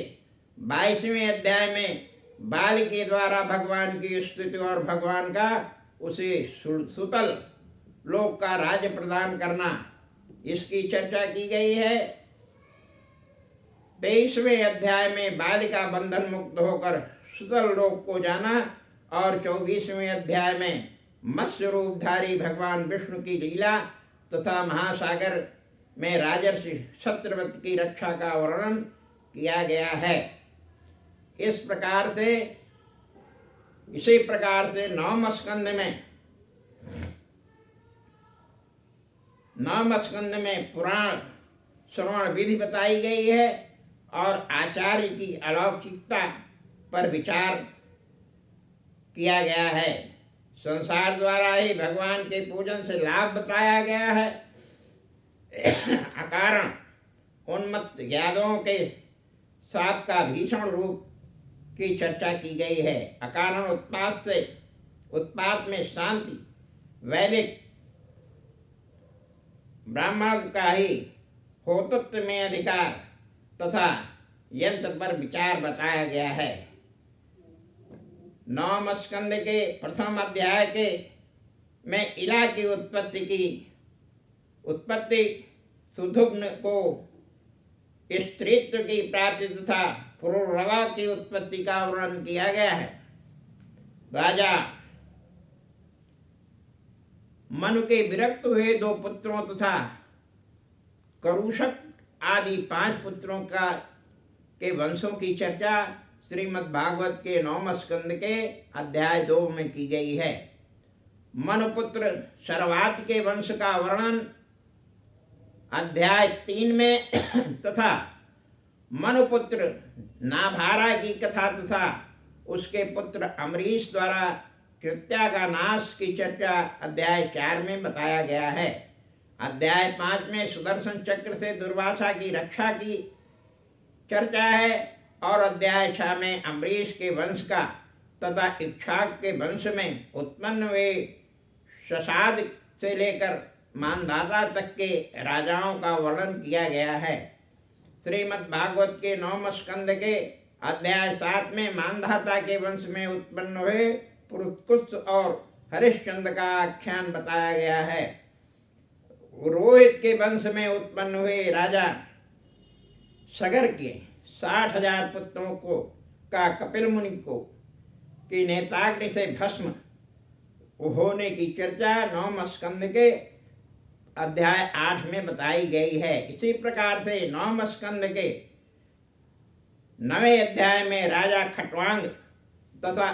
22वें अध्याय में बाल के द्वारा भगवान की स्तुति और भगवान का उसे सुतल लोक का राज्य प्रदान करना इसकी चर्चा की गई है। 23वें अध्याय में बालिका बंधन मुक्त होकर सुतल लोक को जाना और 24वें अध्याय में मत्स्य रूपधारी भगवान विष्णु की लीला तथा महासागर में राजर्षि शत्रवत की रक्षा का वर्णन किया गया है। इसी प्रकार से 9वें स्कंद में पुराण श्रवण विधि बताई गई है और आचार्य की अलौकिकता पर विचार किया गया है। संसार द्वारा ही भगवान के पूजन से लाभ बताया गया है। अकारण उन्मत्त यादवों के साप का भीषण रूप की चर्चा की गई है। अकारण उत्पात में शांति वैदिक ब्राह्मण का ही होतत्व में अधिकार तथा यंत्र पर विचार बताया गया है। 9वें स्कंद के प्रथम अध्याय के में इला की उत्पत्ति सुधुग्न को स्त्रीत्व की प्राप्ति तथा पुरुरवा की उत्पत्ति का वर्णन किया गया है। राजा मनु के विरक्त हुए 2 पुत्रों तथा करुषक आदि 5 पुत्रों के वंशों की चर्चा श्रीमद् भागवत के 9वें स्कंद के अध्याय 2 में की गई है। मनुपुत्र शर्वात के वंश का वर्णन अध्याय 3 में तथा मनुपुत्र नाभारा की कथा तथा उसके पुत्र अमरीश द्वारा कृत्या का नाश की चर्चा अध्याय 4 में बताया गया है। अध्याय 5 में सुदर्शन चक्र से दुर्वासा की रक्षा की चर्चा है और अध्याय 6 में अमरीश के वंश का तथा इक्ष्वाक के वंश में उत्पन्न हुए शशाद से लेकर मानधाता तक के राजाओं का वर्णन किया गया है। श्रीमद् भागवत के 9वें स्कंद के अध्याय 7 में मानधाता के वंश में उत्पन्न हुए पुरुकुत्स और हरिश्चंद्र का आख्यान बताया गया है। रोहित के वंश में उत्पन्न हुए राजा सगर के 60,000 पुत्रों को का कपिल मुनि को की नेताग्नि से भस्म होने की चर्चा 9वें स्कंद के अध्याय 8 में बताई गई है। इसी प्रकार से 9वें स्कंद के 9वें अध्याय में राजा खट्वांग तथा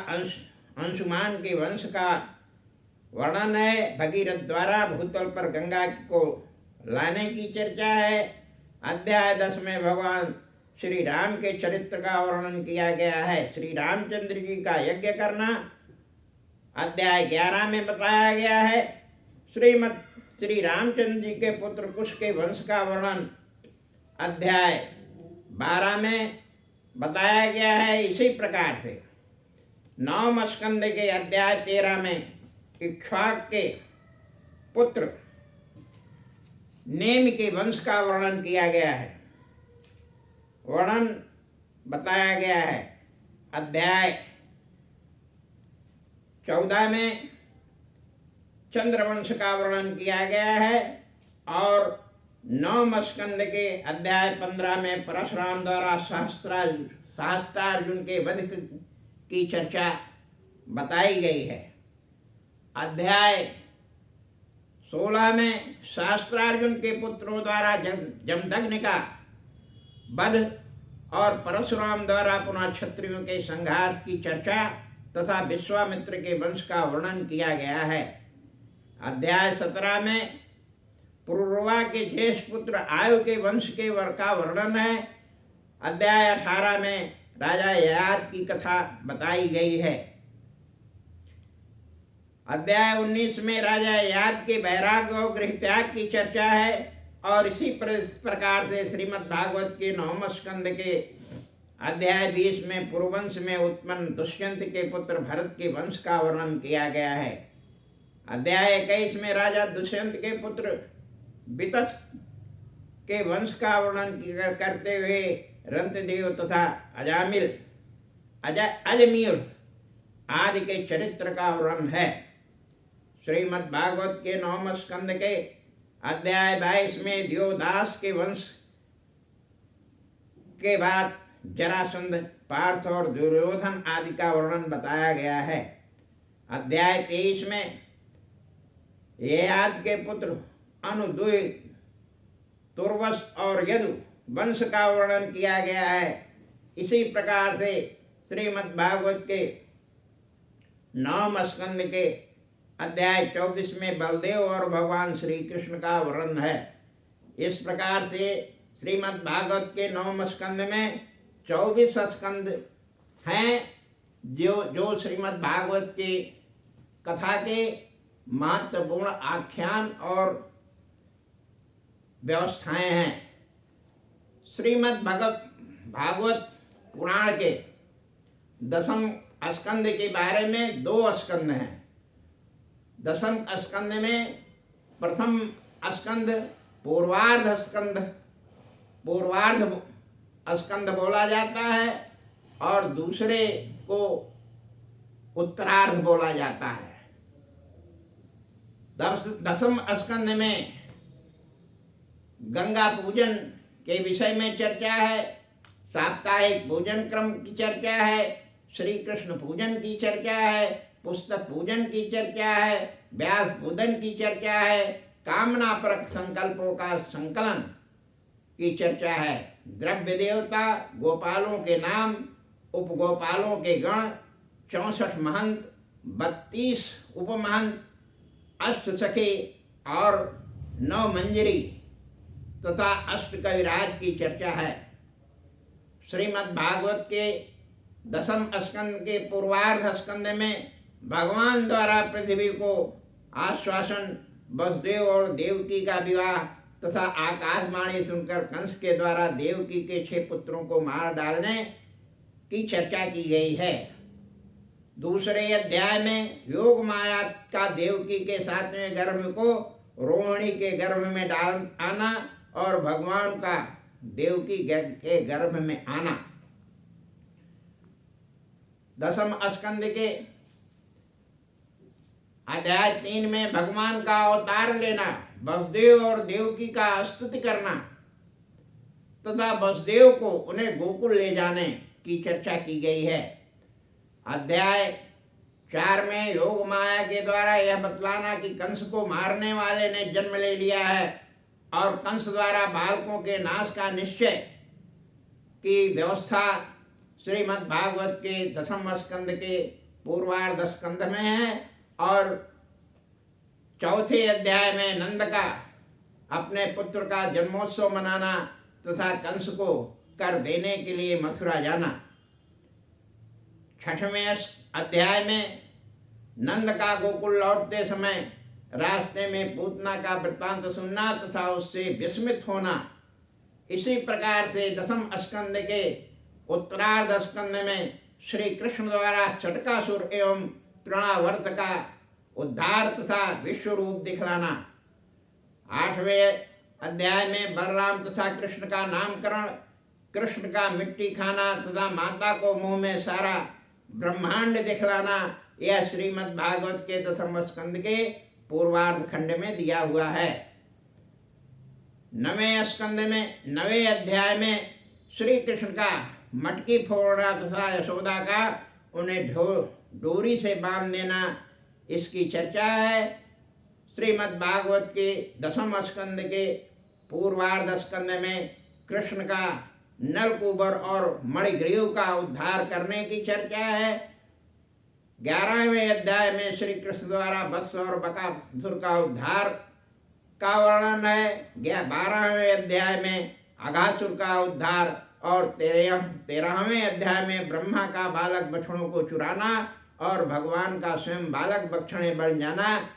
अंशुमान के वंश का वर्णन है। भगीरथ द्वारा भूतल पर गंगा को लाने की चर्चा है। अध्याय 10 में भगवान श्री राम के चरित्र का वर्णन किया गया है। श्री रामचंद्र जी का यज्ञ करना अध्याय 11 में बताया गया है। श्री रामचंद्र जी के पुत्र कुश के वंश का वर्णन अध्याय 12 में बताया गया है। इसी प्रकार से 9वें स्कंद के अध्याय 13 में इक्ष्वाक के पुत्र नेमि के वंश का वर्णन किया गया है, वर्णन बताया गया है। अध्याय 14 में चंद्रवंश का वर्णन किया गया है और 9वें स्कंद के अध्याय 15 में परशुराम द्वारा सहस्त्रार्जुन के वध की चर्चा बताई गई है। अध्याय 16 में सहस्त्रार्जुन के पुत्रों द्वारा जमदग्नि का वध और परशुराम द्वारा पुनः क्षत्रियों के संघर्ष की चर्चा तथा विश्वामित्र के वंश का वर्णन किया गया है। अध्याय 17 में पुरुरवा के ज्येष्ठ पुत्र आयु के वंश के का वर्णन है। अध्याय 18 में राजा ययाति की कथा बताई गई है। अध्याय 19 में राजा ययाति के वैराग्य और गृह त्याग की चर्चा है और इसी प्रकार से श्रीमद् भागवत के 9वें स्कंद के अध्याय 20 में पुरुवंश में उत्पन्न दुष्यंत के पुत्र भरत के वंश का वर्णन किया गया है। अध्याय 21 में राजा दुष्यंत के पुत्र वितस के वंश का वर्णन करते हुए रंतदेव तथा अजमीर आदि के चरित्र का वर्णन है। श्रीमद् भागवत के 9वें स्कंद के अध्याय 22 में दियोदास के वंश के बाद जरासंध, पार्थ और दुर्योधन आदि का वर्णन बताया गया है। अध्याय 23 में ययाति के पुत्र अनुदुय, तुर्वस और यदु वंश का वर्णन किया गया है। इसी प्रकार से श्रीमद् भागवत के 9वें स्कंद के अध्याय 24 में बलदेव और भगवान श्री कृष्ण का वर्णन है। इस प्रकार से श्रीमद् भागवत के 9वें स्कंद में 24 स्कंद हैं जो श्रीमद् भागवत की कथा के महत्वपूर्ण आख्यान और व्यवस्थाएं हैं। श्रीमद् भागवत पुराण के 10वें स्कंद के बारे में 2 स्कंद हैं। 10वें स्कंद में प्रथम स्कंद पूर्वार्ध स्कंद बोला जाता है और दूसरे को उत्तरार्ध बोला जाता है। 10वें स्कंद में गंगा पूजन के विषय में चर्चा है, साप्ताहिक पूजन क्रम की चर्चा है, श्री कृष्ण पूजन की चर्चा है, पुस्तक पूजन की चर्चा है, व्यास पूजन की चर्चा है, कामना परक संकल्पों का संकलन की चर्चा है, द्रव्य देवता, गोपालों के नाम, उपगोपालों के गण, 64 महंत, 32 उपमहंत, अष्ट सखी और 9 मंजरी तथा अष्ट कविराज की चर्चा है। श्रीमद् भागवत के 10वें स्कंद के पूर्वार्ध स्कंद में भगवान द्वारा पृथ्वी को आश्वासन, वसुदेव और देवकी का विवाह तथा आकाशवाणी सुनकर कंस के द्वारा देवकी के 6 पुत्रों को मार डालने की चर्चा की गई है। दूसरे अध्याय में योग माया का देवकी के 7वें गर्भ को रोहिणी के गर्भ में डाल आना और भगवान का देवकी के गर्भ में आना। दसम स्कंद के अध्याय 3 में भगवान का अवतार लेना, वसुदेव और देवकी का स्तुति करना तथा वसुदेव को उन्हें गोकुल ले जाने की चर्चा की गई है। अध्याय 4 में योग माया के द्वारा यह बतलाना कि कंस को मारने वाले ने जन्म ले लिया है और कंस द्वारा बालकों के नाश का निश्चय की व्यवस्था श्रीमद् भागवत के 10वें स्कंद के पूर्वार्ध स्कंद में है। और चौथे अध्याय में नंद का अपने पुत्र का जन्मोत्सव मनाना तथा कंस को कर देने के लिए मथुरा जाना। 6वें अध्याय में नंद का गोकुल लौटते समय रास्ते में पूतना का वृत्तांत सुनना तथा उससे विस्मित होना। इसी प्रकार से 10वें स्कंद के उत्तरार्ध स्कंद में श्री कृष्ण द्वारा षटकासुर एवं तृणावर्त का उद्धार तथा विश्व रूप दिखलाना। 8वें अध्याय में बलराम तथा कृष्ण का नामकरण, कृष्ण का मिट्टी खाना तथा माता को मुंह में सारा ब्रह्मांड दिखलाना, यह श्रीमद् भागवत के 10वें स्कंद के पूर्वार्ध खंड में दिया हुआ है। 9वें स्कंद में 9वें अध्याय में श्री कृष्ण का मटकी फोड़ना तथा यशोदा का उन्हें डोरी से बांध देना, इसकी चर्चा है। श्रीमद् भागवत के 10वें स्कंद के पूर्वार्ध स्कंद में कृष्ण का नलकूबर और मणिग्रीव का उद्धार करने की चर्चा है। 11वें अध्याय में श्री कृष्ण द्वारा वत्स और बकासुर का उद्धार का वर्णन है। 12वें अध्याय में अघासुर का उद्धार और 13वें अध्याय में ब्रह्मा का बालक बछड़ों को चुराना और भगवान का स्वयं बालक बछड़े बन जाना,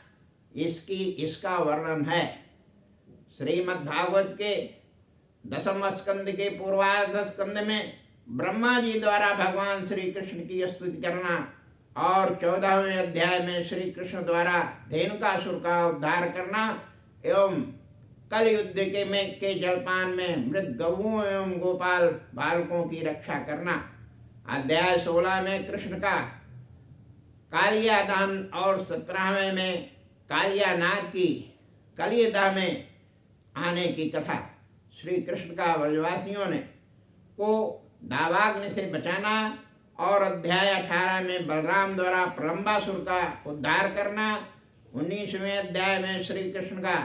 इसका वर्णन है। श्रीमद् भागवत के 10वें स्कंद के पूर्वार्ध स्कंद में ब्रह्मा जी द्वारा भगवान श्री कृष्ण की स्तुति करना और 14वें अध्याय में श्री कृष्ण द्वारा धेनुकासुर का उद्धार करना एवं कल युद्ध के जलपान में मृत गौओं एवं गोपाल बालकों की रक्षा करना। अध्याय 16 में कृष्ण का कालिया दान और 17वें में कालिया नाग की कलियुदा में आने की कथा। श्री कृष्ण का व्रजवासियों ने को दावाग्नि से बचाना और अध्याय 18 में बलराम द्वारा प्रलंबासुर का उद्धार करना। 19वें अध्याय में श्री कृष्ण का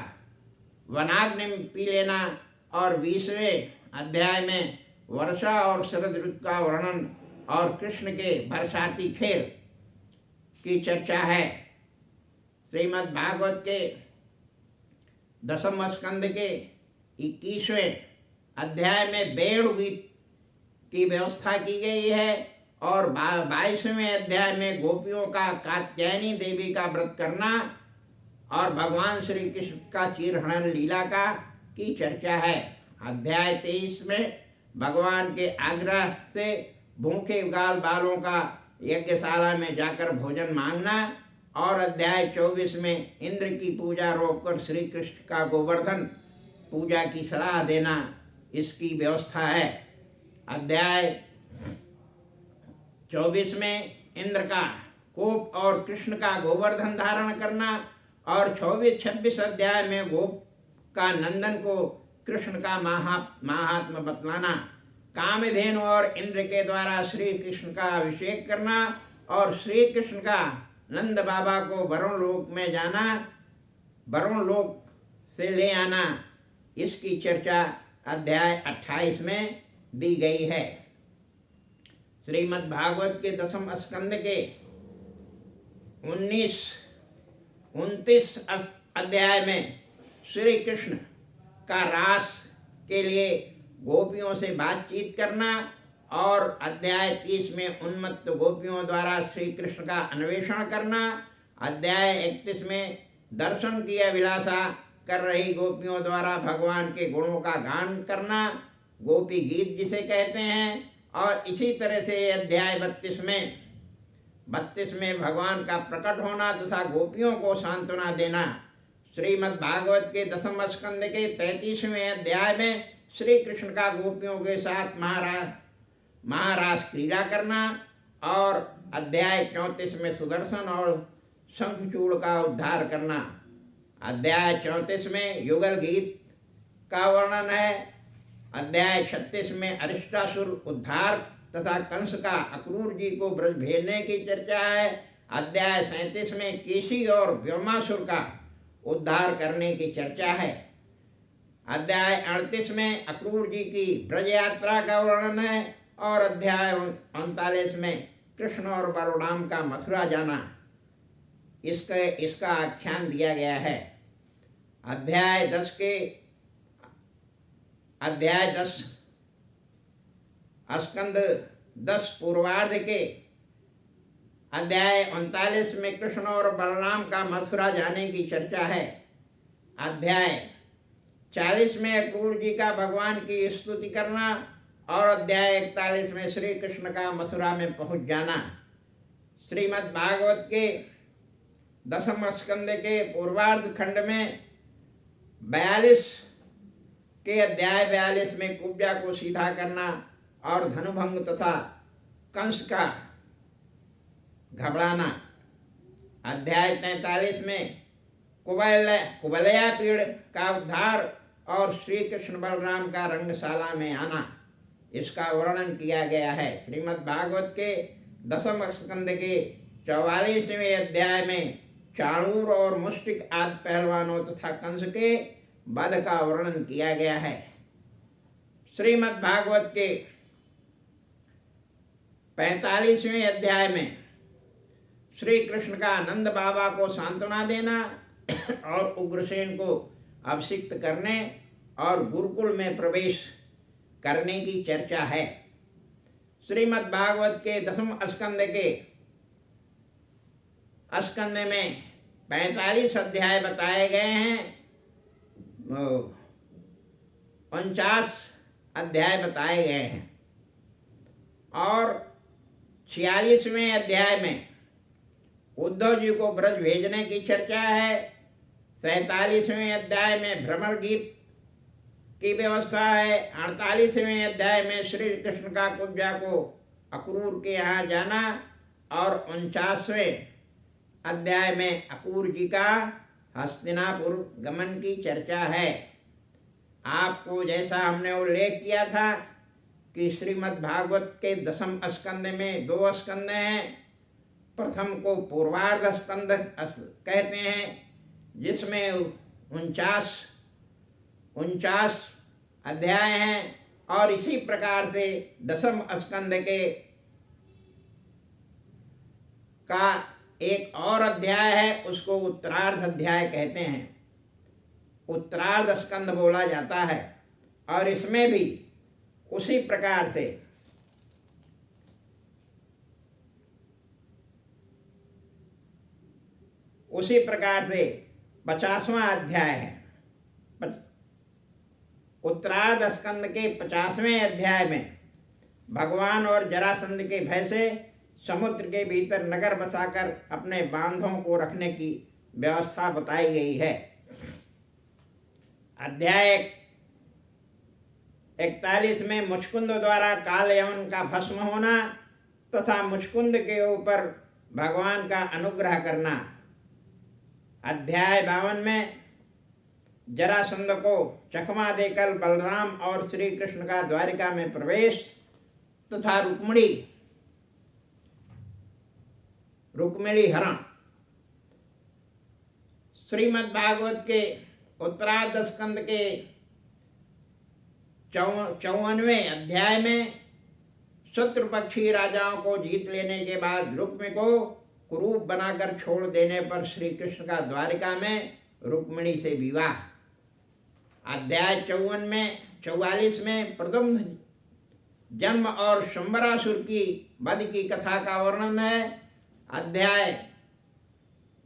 वनाग्नि पी लेना और 20वें अध्याय में वर्षा और शरद ऋतु का वर्णन और कृष्ण के बरसाती खेल की चर्चा है। श्रीमद् भागवत के 10वें स्कंद के 21वें अध्याय में वेणु गीत की व्यवस्था की गई है और 22वें अध्याय में गोपियों का कात्यायनी देवी का व्रत करना और भगवान श्री कृष्ण का चीरहरण लीला का की चर्चा है। अध्याय 23 में भगवान के आग्रह से भूखे गाल बालों का यज्ञशाला में जाकर भोजन मांगना और अध्याय 24 में इंद्र की पूजा रोककर श्री कृष्ण का गोवर्धन पूजा की सलाह देना, इसकी व्यवस्था है। अध्याय 24 में इंद्र का कोप और कृष्ण का गोवर्धन धारण करना और 24-26 अध्याय में गोप का नंदन को कृष्ण का महात्म बतलाना, कामधेनु और इंद्र के द्वारा श्री कृष्ण का अभिषेक करना और श्री कृष्ण का नंद बाबा को वरुण लोक में जाना, वरुण लोक से ले आना, इसकी चर्चा अध्याय 28 में दी गई है। श्रीमद् भागवत के 10वें स्कंद के 29 अध्याय में श्री कृष्ण का रास के लिए गोपियों से बातचीत करना और अध्याय 30 में उन्मत्त गोपियों द्वारा श्री कृष्ण का अन्वेषण करना। अध्याय 31 में दर्शन की अभिलाषा कर रही गोपियों द्वारा भगवान के गुणों का गान करना, गोपी गीत जिसे कहते हैं। और इसी तरह से अध्याय 32 में भगवान का प्रकट होना तथा गोपियों को सांत्वना देना, श्रीमद् भागवत के 10वें स्कंद के 33वें अध्याय में श्री कृष्ण का गोपियों के साथ महारास क्रीड़ा करना और अध्याय 34 में सुदर्शन और शंखचूड़ का उद्धार करना। अध्याय 34 में युगल गीत का वर्णन है। अध्याय 36 में अरिष्टासुर उद्धार तथा कंस का अक्रूर जी को ब्रज भेजने की चर्चा है। अध्याय 37 में केशी और व्योमासुर का उद्धार करने की चर्चा है। अध्याय 38 में अक्रूर जी की ब्रज यात्रा का वर्णन है और अध्याय 39 में कृष्ण और बलराम का मथुरा जाना इसका आख्यान दिया गया है। अध्याय 10 स्कंद 10 पूर्वार्ध के अध्याय 39 में कृष्ण और बलराम का मथुरा जाने की चर्चा है। अध्याय 40 में अक्रूर जी का भगवान की स्तुति करना और अध्याय 41 में श्री कृष्ण का मथुरा में पहुंच जाना। श्रीमद् भागवत के 10वें स्कंद के पूर्वार्ध खंड में 42 के अध्याय 42 में कुब्जा को सीधा करना और धनुभंग तथा कंस का घबराना। अध्याय 43 में कुबलया पीड़ का उद्धार और श्री कृष्ण बलराम का रंगशाला में आना इसका वर्णन किया गया है। श्रीमद् भागवत के 10वें स्कंद के 44वें अध्याय में चाणूर और मुष्टिक आदि पहलवानों तथा कंस के वध का वर्णन किया गया है। श्रीमद् भागवत के 45वें अध्याय में श्री कृष्ण का नंद बाबा को सांत्वना देना और उग्रसेन को अभिषिक्त करने और गुरुकुल में प्रवेश करने की चर्चा है। श्रीमद् भागवत के 10वें स्कंद में 45 अध्याय बताए गए हैं। 49 अध्याय बताए गए हैं और 46वें अध्याय में उद्धव जी को ब्रज भेजने की चर्चा है। 47वें अध्याय में भ्रमर गीत की व्यवस्था है। 48वें अध्याय में श्री कृष्ण का कुब्जा को अक्रूर के यहाँ जाना और 49वें अध्याय में अक्रूर जी का हस्तिनापुर गमन की चर्चा है। आपको जैसा हमने उल्लेख किया था कि श्रीमद् भागवत के 10वें स्कंद में 2 स्कंद हैं। प्रथम को पूर्वार्ध स्कंद कहते हैं जिसमें 49 अध्याय हैं और इसी प्रकार से 10वें स्कंद का एक और अध्याय है उसको उत्तरार्ध अध्याय कहते हैं। उत्तरार्ध स्कंद बोला जाता है और इसमें भी उसी प्रकार से उसी प्रकार से 50वां अध्याय है। उत्तरार्ध स्कंद के 50वें अध्याय में भगवान और जरासंध के भय से समुद्र के भीतर नगर बसाकर अपने बांधों को रखने की व्यवस्था बताई गई है। अध्याय 41 में मुचकुंद द्वारा काल यवन का भस्म होना तथा मुचकुंद के ऊपर भगवान का अनुग्रह करना। अध्याय 52 में जरासंध को चकमा देकर बलराम और श्री कृष्ण का द्वारिका में प्रवेश तथा रुक्मिणी हरण। श्रीमद् भागवत के उत्तरार्ध स्कंद के 54वें अध्याय में शत्रुपक्षी राजाओं को जीत लेने के बाद रुक्मी को कुरूप बनाकर छोड़ देने पर श्री कृष्ण का द्वारिका में रुक्मिणी से विवाह। अध्याय 44 में प्रद्युम्न जन्म और शंबरासुर की वध की कथा का वर्णन है। अध्याय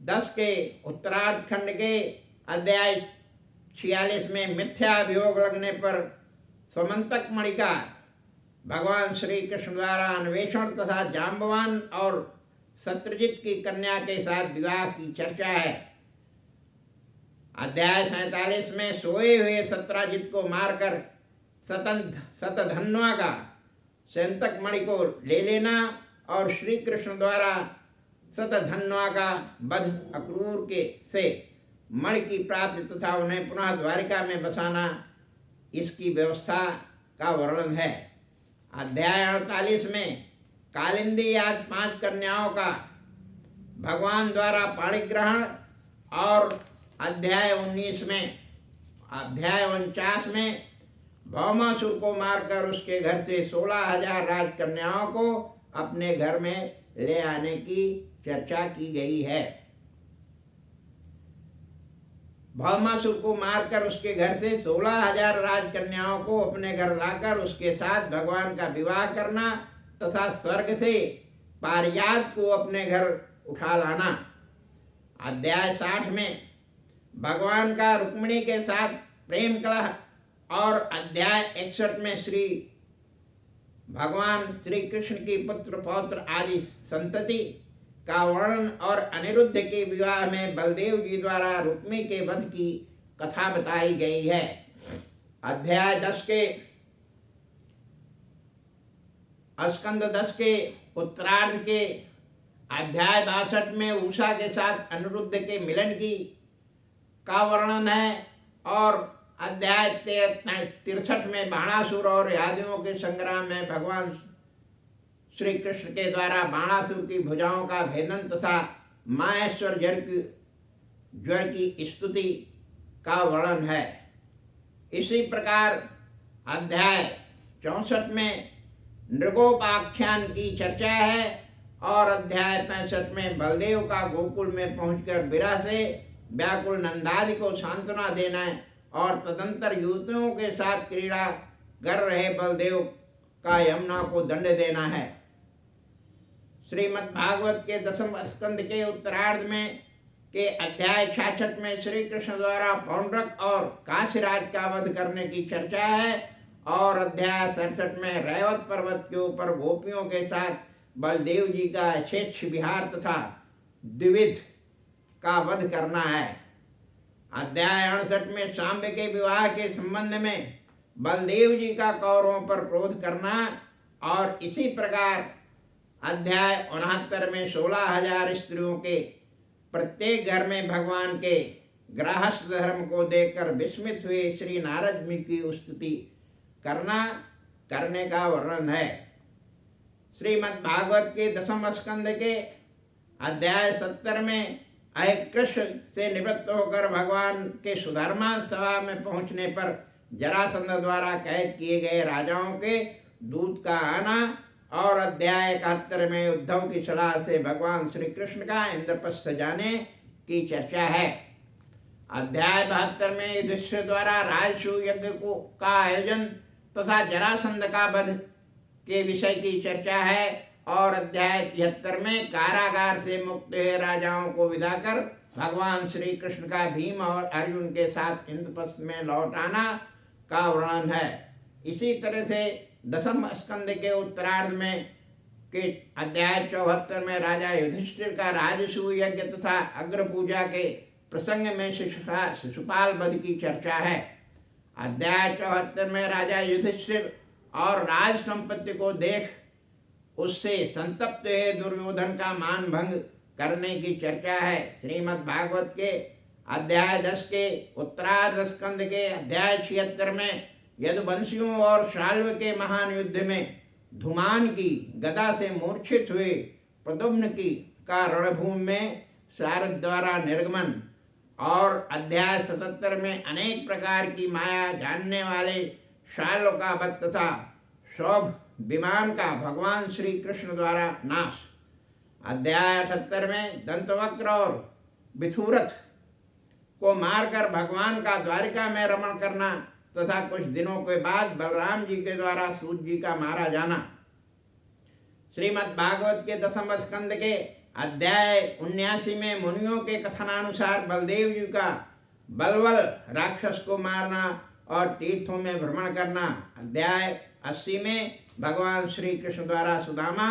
10 के उत्तरार्ध खंड के अध्याय 46 में मिथ्या अभियोग लगने पर स्वमंतक मणि का भगवान श्री कृष्ण द्वारा अन्वेषण तथा जाम्बवान और शत्रुजित की कन्या के साथ विवाह की चर्चा है। अध्याय 47 में सोए हुए सत्राजित को मारकर शतधन्वा का सैंतक मणि को ले लेना और श्री कृष्ण द्वारा शतधन्वा का वध अक्रूर के से मणि की प्राप्ति तथा उन्हें पुनः द्वारिका में बसाना, इसकी व्यवस्था का वर्णन है। अध्याय 48 में कालिंदी आदि 5 कन्याओं का भगवान द्वारा पाणिग्रहण और अध्याय 49 में भौमासुर को मारकर उसके घर से 16,000 राजकन्याओं को अपने घर में ले आने की चर्चा की गई है। भौमासुर को मारकर उसके घर से 16,000 राजकन्याओं को अपने घर लाकर उसके साथ भगवान का विवाह करना तथा स्वर्ग से पारिजात को अपने घर उठा लाना। अध्याय 60 में भगवान का रुक्मिणी के साथ प्रेम कलह और अध्याय 61 में श्री भगवान श्री कृष्ण की पुत्र पौत्र आदि संतति का वर्णन और अनिरुद्ध के विवाह में बलदेव जी द्वारा रुक्मी के वध की कथा बताई गई है। अध्याय 10 के स्कंद 10 के उत्तरार्ध के अध्याय 62 में उषा के साथ अनिरुद्ध के मिलन की का वर्णन है और अध्याय 63 में बाणासुर और यादवों के संग्राम में भगवान श्री कृष्ण के द्वारा बाणासुर की भुजाओं का भेदन तथा माहेश्वर ज्वर की स्तुति का वर्णन है। इसी प्रकार अध्याय 64 में नृगोपाख्यान की चर्चा है और अध्याय 65 में बलदेव का गोकुल में पहुंचकर विरह से व्याकुल नंदादि को सांत्वना देना है और तदंतर युवतियों के साथ क्रीड़ा कर रहे बलदेव का यमुना को दंड देना है। श्रीमद् भागवत के 10वें स्कंद के उत्तरार्ध में के अध्याय 66 में श्री कृष्ण द्वारा पौंड्रक और काशीराज का वध करने की चर्चा है और अध्याय 67 में रैवत पर्वत के ऊपर गोपियों के साथ बलदेव जी का यथेच्छ विहार तथा द्विविध का वध करना है। अध्याय 68 में सांब के विवाह के संबंध में बलदेव जी का कौरवों पर क्रोध करना और इसी प्रकार अध्याय 69 में 16,000 स्त्रियों के प्रत्येक घर में भगवान के गृहस्थ धर्म को देखकर विस्मित हुए श्री नारद जी की स्तुति करने का वर्णन है। श्रीमद् भागवत के 10वें स्कंद के अध्याय 70 में कृष्ण से निवृत्त होकर भगवान के सुधर्मा सभा में पहुंचने पर जरासंध द्वारा कैद किए गए राजाओं के दूत का आना और अध्याय 71 में उद्धव की सलाह से भगवान श्री कृष्ण का इंद्रप्रस्थ जाने की चर्चा है। अध्याय 72 में युधिष्ठिर द्वारा राजसूय यज्ञ का आयोजन तथा जरासंध का वध के विषय की चर्चा है और अध्याय 73 में कारागार से मुक्त हुए राजाओं को विदा कर भगवान श्री कृष्ण का भीम और अर्जुन के साथ इंद्रप्रस्थ में लौट आना का वर्णन है। इसी तरह से 10वें स्कंद के उत्तरार्ध में के अध्याय 74 में राजा युधिष्ठिर का राजसूय यज्ञ तथा अग्र पूजा के प्रसंग में शिशुपाल वध की चर्चा है। अध्याय 74 में राजा युधिष्ठिर और राज संपत्ति को देख उससे संतप्त हुए दुर्योधन का मान भंग करने की चर्चा है। श्रीमद् भागवत के अध्याय 10 के उत्तरार्ध स्कंद के अध्याय 76 में यदुवंशियों और शाल्व के महान युद्ध में धूमान की गदा से मूर्छित हुए प्रद्युम्न की का रणभूमि में सारथ द्वारा निर्गमन और अध्याय 77 में अनेक प्रकार की माया जानने वाले शाल्व का वध तथा शोभ विमान का भगवान श्री कृष्ण द्वारा नाश। अध्याय 78 में दंतवक्र और विथुरथ को मारकर भगवान का द्वारिका में रमण करना तथा कुछ दिनों के बाद बलराम जी के द्वारा सूत जी का मारा जाना। श्रीमद् भागवत के 10वें स्कंद के अध्याय 79 में मुनियों के कथनानुसार बलदेव जी का बलवल राक्षस को मारना और तीर्थों में भ्रमण करना। अध्याय 80 में भगवान श्री कृष्ण द्वारा सुदामा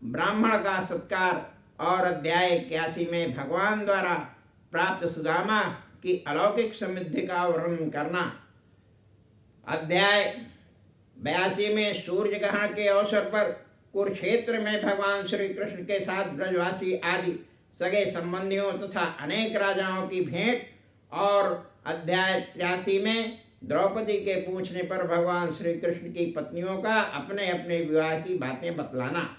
ब्राह्मण का सत्कार और अध्याय 81 में भगवान द्वारा प्राप्त सुदामा की अलौकिक समृद्धि का वर्णन करना। अध्याय 82 में सूर्य ग्रहण के अवसर पर कुरुक्षेत्र में भगवान श्री कृष्ण के साथ ब्रजवासी आदि सगे संबंधियों तथा अनेक राजाओं की भेंट, और अध्याय 83 में द्रौपदी के पूछने पर भगवान श्री कृष्ण की पत्नियों का अपने अपने विवाह की बातें बतलाना।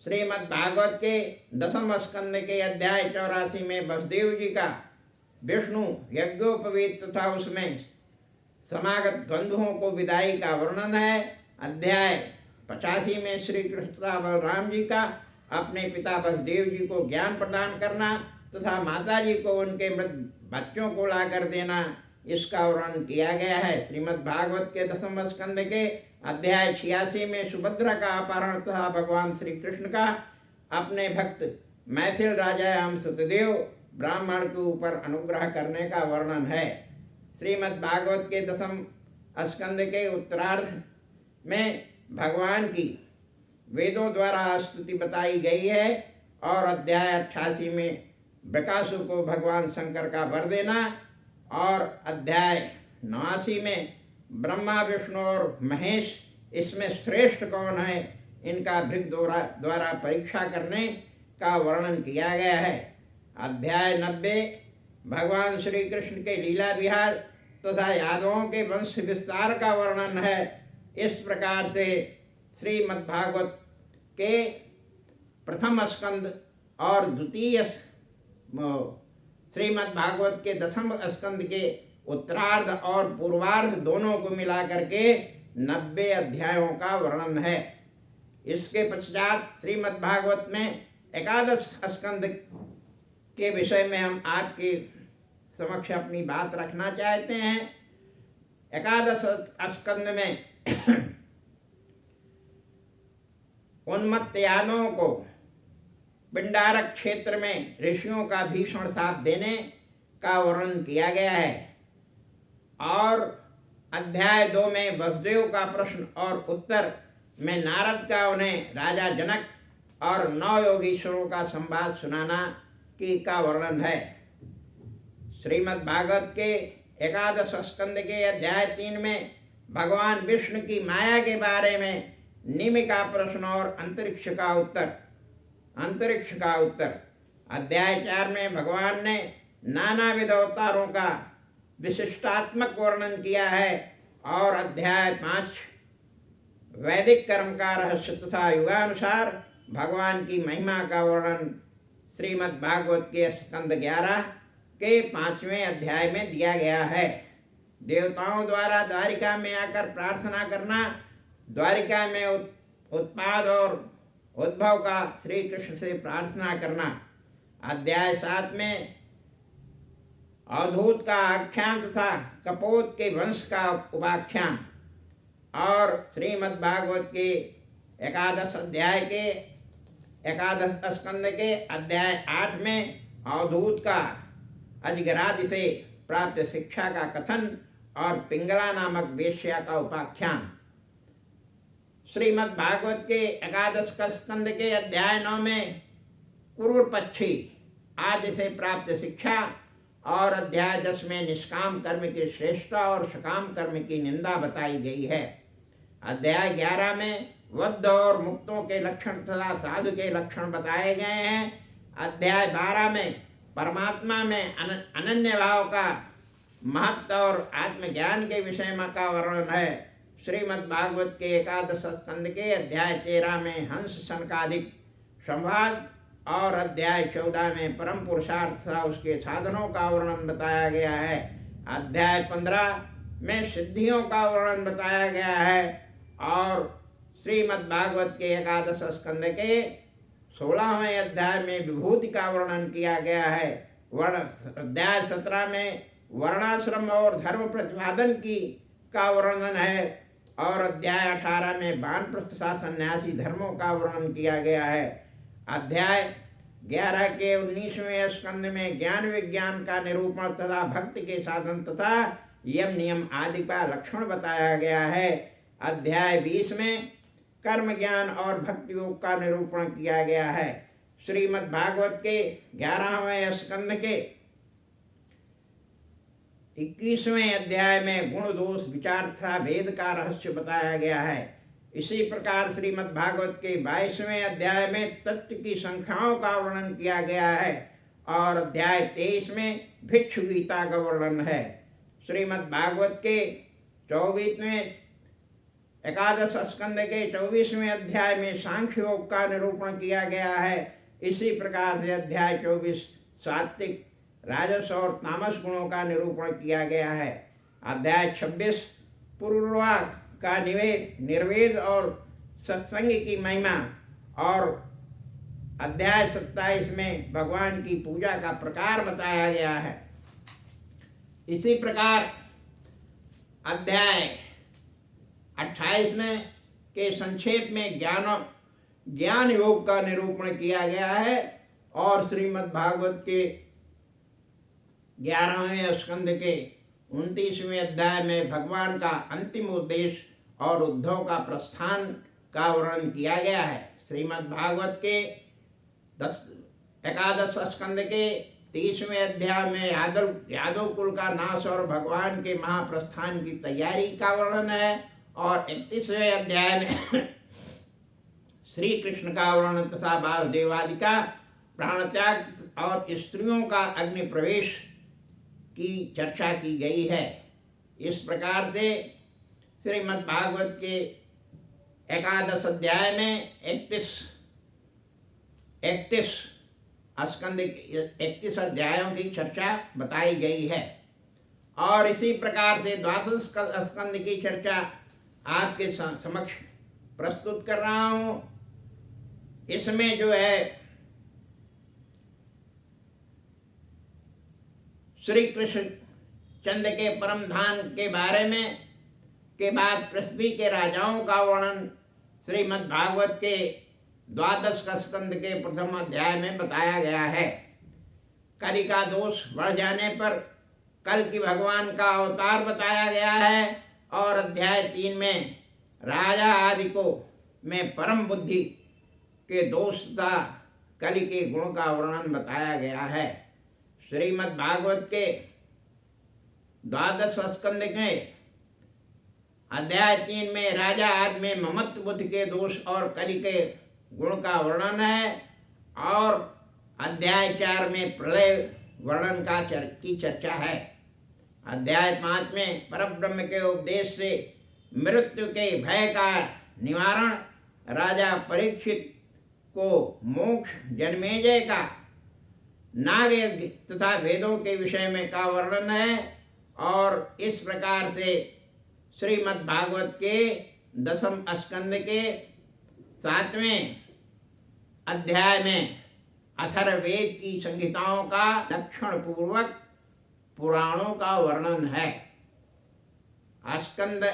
श्रीमद् भागवत के 10वें स्कंद के अध्याय 84 में वसुदेव जी का विष्णु यज्ञोपवीत तथा उसमें समागत बंधुओं को विदाई का वर्णन है। अध्याय 85 में श्री कृष्ण तथा बलराम जी का अपने पिता वसुदेव जी को ज्ञान प्रदान करना तथा माता जी को उनके मृत बच्चों को लाकर देना, इसका वर्णन किया गया है। श्रीमद् भागवत के 10वें स्कंद के अध्याय 86 में सुभद्रा का अपहरण तथा भगवान श्री कृष्ण का अपने भक्त मैथिल राजा एवं सुतदेव ब्राह्मण के ऊपर अनुग्रह करने का वर्णन है। श्रीमद् भागवत के 10वें स्कंद के उत्तरार्ध में भगवान की वेदों द्वारा स्तुति बताई गई है, और अध्याय 88 में बकासुर को भगवान शंकर का वर देना, और अध्याय 89 में ब्रह्मा विष्णु और महेश इसमें श्रेष्ठ कौन है, इनका भृग द्वारा परीक्षा करने का वर्णन किया गया है। अध्याय 90 भगवान श्री कृष्ण के लीला विहार तथा यादवों के वंश विस्तार का वर्णन है। इस प्रकार से श्रीमद्भागवत के प्रथम स्कंद और द्वितीय श्रीमद्भागवत के 10वें स्कंद के उत्तरार्ध और पूर्वार्ध दोनों को मिलाकर के 90 अध्यायों का वर्णन है। इसके पश्चात श्रीमद्भागवत में एकादश स्कंद के विषय में हम आपके समक्ष अपनी बात रखना चाहते हैं। एकादश स्कंद में उन्मत्त यादवों को पिंडारक क्षेत्र में ऋषियों का भीषण साप देने का वर्णन किया गया है, और अध्याय 2 में वसुदेव का प्रश्न और उत्तर में नारद का उन्हें राजा जनक और 9 योगीश्वरों का संवाद सुनाना का वर्णन है। श्रीमद् भागवत के एकादश स्कंद के अध्याय 3 में भगवान विष्णु की माया के बारे में निमि का प्रश्न और अंतरिक्ष का उत्तर। अध्याय 4 में भगवान ने नानाविध अवतारों का विशिष्टात्मक वर्णन किया है, और अध्याय 5 वैदिक कर्म का रहस्य तथा युगानुसार भगवान की महिमा का वर्णन श्रीमद् भागवत के स्कंद 11 के 5वें अध्याय में दिया गया है। देवताओं द्वारा द्वारिका में आकर प्रार्थना करना, द्वारिका में उत्पाद और उद्भव का श्री कृष्ण से प्रार्थना करना। अध्याय 7 में अवधूत का आख्यान तथा कपोत के वंश का उपाख्यान, और श्रीमद् भागवत के एकादश स्कंद के अध्याय 8 में अवधूत का अजगरादि से प्राप्त शिक्षा का कथन और पिंगला नामक वेश्या का उपाख्यान। श्रीमद् भागवत के एकादश स्कंद के अध्याय 9 में क्रूर पक्षी आदि से प्राप्त शिक्षा, और अध्याय 10 में निष्काम कर्म की श्रेष्ठता और सकाम कर्म की निंदा बताई गई है। अध्याय 11 में बद्ध और मुक्तों के लक्षण तथा साधु के लक्षण बताए गए हैं। अध्याय 12 में परमात्मा में अनन्य भाव का महत्व और आत्मज्ञान के विषय में का वर्णन है। श्रीमद् भागवत के एकादश स्कंद के अध्याय 13 में हंस शनकादिक संवाद, और अध्याय 14 में परम पुरुषार्थ तथा उसके साधनों का वर्णन बताया गया है। अध्याय 15 में सिद्धियों का वर्णन बताया गया है, और श्रीमद् भागवत के एकादश स्कंद के 16वें अध्याय में विभूति का वर्णन किया गया है। अध्याय 17 में वर्णाश्रम और धर्म प्रतिपादन का वर्णन है, और अध्याय 18 में वानप्रस्थ तथा सन्यासी धर्मों का वर्णन किया गया है। अध्याय 11 के 19वें स्कंद में ज्ञान विज्ञान का निरूपण तथा भक्ति के साधन तथा यम नियम आदि का लक्षण बताया गया है। अध्याय 20 में कर्म ज्ञान और भक्ति योग का निरूपण किया गया है। श्रीमद् भागवत के 11वें स्कंद के 21वें अध्याय में गुण दोष विचार तथा भेद का रहस्य बताया गया है। इसी प्रकार श्रीमद् भागवत के 22वें अध्याय में तत्व की संख्याओं का वर्णन किया गया है और अध्याय 23 में भिक्षु गीता का वर्णन है। श्रीमद् भागवत के 24वें एकादश स्कंद के 24वें अध्याय में सांख्य योग का निरूपण किया गया है। इसी प्रकार से अध्याय 24 सात्विक राजस और तामस गुणों का निरूपण किया गया है। अध्याय 26 पूर्वा का निर्वेद और सत्संग की महिमा और अध्याय 27 में भगवान की पूजा का प्रकार बताया गया है। इसी प्रकार अध्याय 28 में के संक्षेप में ज्ञान योग का निरूपण किया गया है और श्रीमद् भागवत के 11वें स्कंद के 29वें अध्याय में भगवान का अंतिम उद्देश्य और उद्धव का प्रस्थान का वर्णन किया गया है। श्रीमद् भागवत के एकादश स्कंद के 30वें अध्याय में यादव कुल का नाश और भगवान के महाप्रस्थान की तैयारी का वर्णन है और 31वें अध्याय में श्री कृष्ण का वर्णन तथा वासुदेवादि का प्राण त्याग और स्त्रियों का अग्नि प्रवेश की चर्चा की गई है। इस प्रकार से श्रीमद् भागवत के एकादश अध्याय में 31 स्कंद 31 अध्यायों की चर्चा बताई गई है और इसी प्रकार से द्वादश स्कंद की चर्चा आपके समक्ष प्रस्तुत कर रहा हूँ। इसमें जो है श्री कृष्ण चंद्र के परम धाम के बारे में के बाद पृथ्वी के राजाओं का वर्णन श्रीमद् भागवत के द्वादश स्कंद के प्रथम अध्याय में बताया गया है। कलि का दोष बढ़ जाने पर कल की भगवान का अवतार बताया गया है और अध्याय 3 में राजा आदि को में परम बुद्धि के दोष तथा कलि के गुण का वर्णन बताया गया है। श्रीमद् भागवत के द्वादश स्कंद के अध्याय 3 में राजा आदि में ममत्व बुद्धि के दोष और कलि के गुण का वर्णन है और अध्याय 4 में प्रलय वर्णन की चर्चा है। अध्याय 5 में परब्रह्म के उपदेश से मृत्यु के भय का निवारण, राजा परीक्षित को मोक्ष, जन्मेजय का नाग यज्ञ तथा वेदों के विषय में का वर्णन है और इस प्रकार से श्रीमद् भागवत के दसम स्कंद के 7वें अध्याय में अथर्ववेद की संहिताओं का लक्षण पूर्वक पुराणों का वर्णन है। स्कंद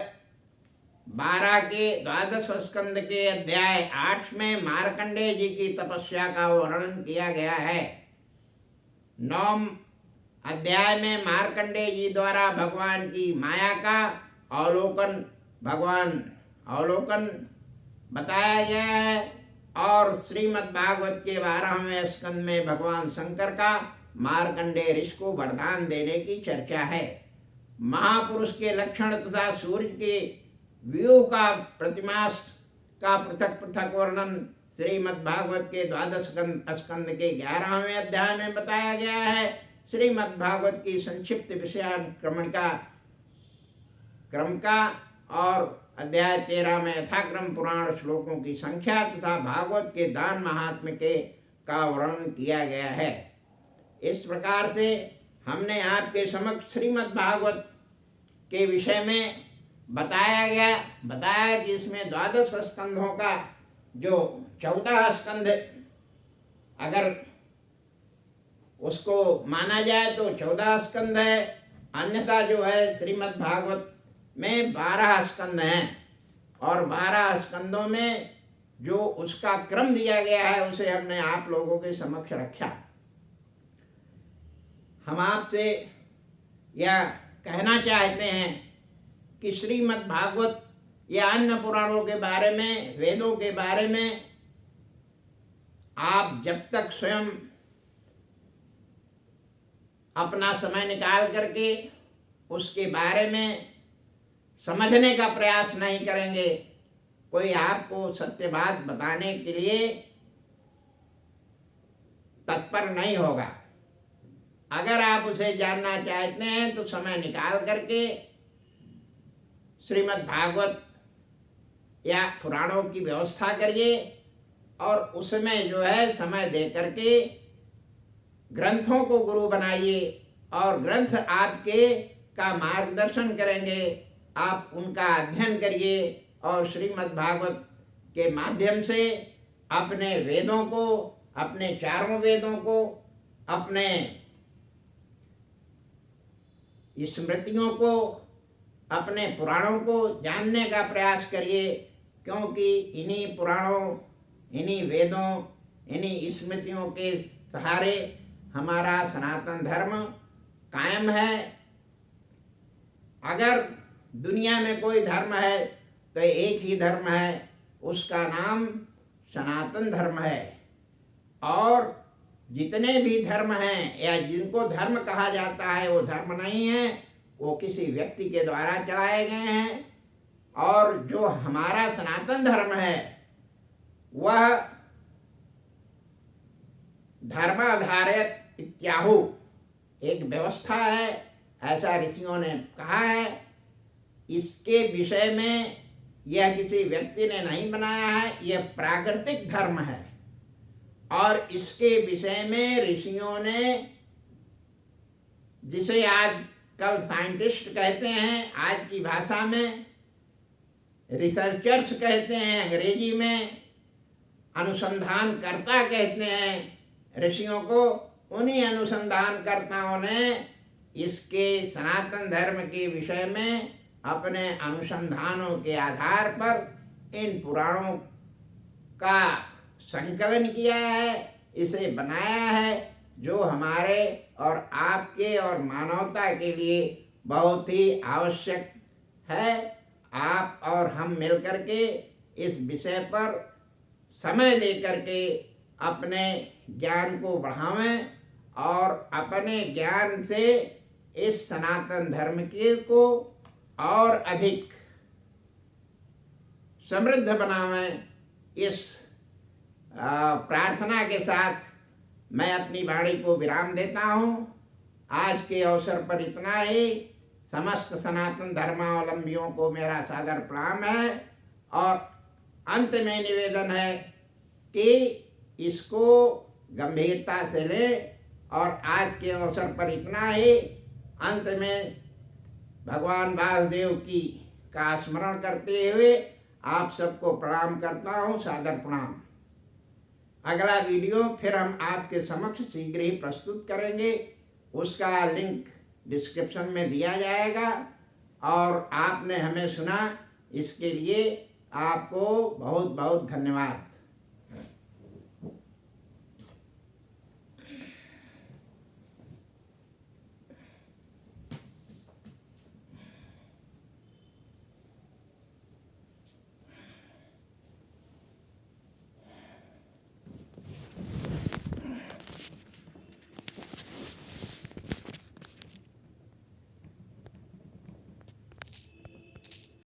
12 के द्वादश स्कंद के अध्याय 8 में मार्कंडेय जी की तपस्या का वर्णन किया गया है। 9 अध्याय में मार्कंडेय जी द्वारा भगवान की माया का अवलोकन बताया गया है और श्रीमद् भागवत के 12वें स्कंद में भगवान शंकर का मार्कंडेय ऋषि को वरदान देने की चर्चा है। महापुरुष के लक्षण तथा सूर्य के व्यूह का प्रतिमास का पृथक पृथक वर्णन श्रीमद् भागवत के द्वादश स्कंद के 11वें अध्याय में बताया गया है। श्रीमद् भागवत की संक्षिप्त विषयानुक्रमण का क्रम का और अध्याय 13 में यथाक्रम पुराण श्लोकों की संख्या तथा भागवत के दान महात्म्य के का वर्णन किया गया है। इस प्रकार से हमने आपके समक्ष श्रीमद् भागवत के विषय में बताया कि इसमें द्वादश स्कंधों का जो 14 स्कंध अगर उसको माना जाए तो 14 स्कंद है, अन्यथा जो है श्रीमद् भागवत में 12 स्कंद हैं और 12 स्कंदों में जो उसका क्रम दिया गया है उसे हमने आप लोगों के समक्ष रखा। हम आपसे यह कहना चाहते हैं कि श्रीमद् भागवत या अन्य पुराणों के बारे में, वेदों के बारे में आप जब तक स्वयं अपना समय निकाल करके उसके बारे में समझने का प्रयास नहीं करेंगे, कोई आपको सत्य बात बताने के लिए तत्पर नहीं होगा। अगर आप उसे जानना चाहते हैं तो समय निकाल करके श्रीमद् भागवत या पुराणों की व्यवस्था करिए और उसमें जो है समय दे करके ग्रंथों को गुरु बनाइए और ग्रंथ आपके का मार्गदर्शन करेंगे। आप उनका अध्ययन करिए और श्रीमद् भागवत के माध्यम से अपने वेदों को, अपने चारों वेदों को, अपने स्मृतियों को, अपने पुराणों को जानने का प्रयास करिए, क्योंकि इन्हीं पुराणों, इन्हीं वेदों, इन्हीं स्मृतियों के सहारे हमारा सनातन धर्म कायम है। अगर दुनिया में कोई धर्म है तो एक ही धर्म है, उसका नाम सनातन धर्म है। और जितने भी धर्म हैं या जिनको धर्म कहा जाता है वो धर्म नहीं है, वो किसी व्यक्ति के द्वारा चलाए गए हैं। और जो हमारा सनातन धर्म है वह धर्माधारित इत्याहु एक व्यवस्था है, ऐसा ऋषियों ने कहा है। इसके विषय में यह किसी व्यक्ति ने नहीं बनाया है, यह प्राकृतिक धर्म है। और इसके विषय में ऋषियों ने, जिसे आज कल साइंटिस्ट कहते हैं, आज की भाषा में रिसर्चर्स कहते हैं, अंग्रेजी में अनुसंधानकर्ता कहते हैं ऋषियों को, उन्हीं अनुसंधानकर्ताओं ने इसके सनातन धर्म के विषय में अपने अनुसंधानों के आधार पर इन पुराणों का संकलन किया है, इसे बनाया है, जो हमारे और आपके और मानवता के लिए बहुत ही आवश्यक है। आप और हम मिलकर के इस विषय पर समय दे करके अपने ज्ञान को बढ़ावें और अपने ज्ञान से इस सनातन धर्म के को और अधिक समृद्ध बनावें। इस प्रार्थना के साथ मैं अपनी वाणी को विराम देता हूँ। आज के अवसर पर इतना ही। समस्त सनातन धर्मावलंबियों को मेरा सादर प्रणाम है और अंत में निवेदन है कि इसको गंभीरता से लें। और आज के अवसर पर इतना ही। अंत में भगवान वासुदेव की का स्मरण करते हुए आप सबको प्रणाम करता हूँ, सादर प्रणाम। अगला वीडियो फिर हम आपके समक्ष शीघ्र ही प्रस्तुत करेंगे, उसका लिंक डिस्क्रिप्शन में दिया जाएगा। और आपने हमें सुना, इसके लिए आपको बहुत बहुत धन्यवाद।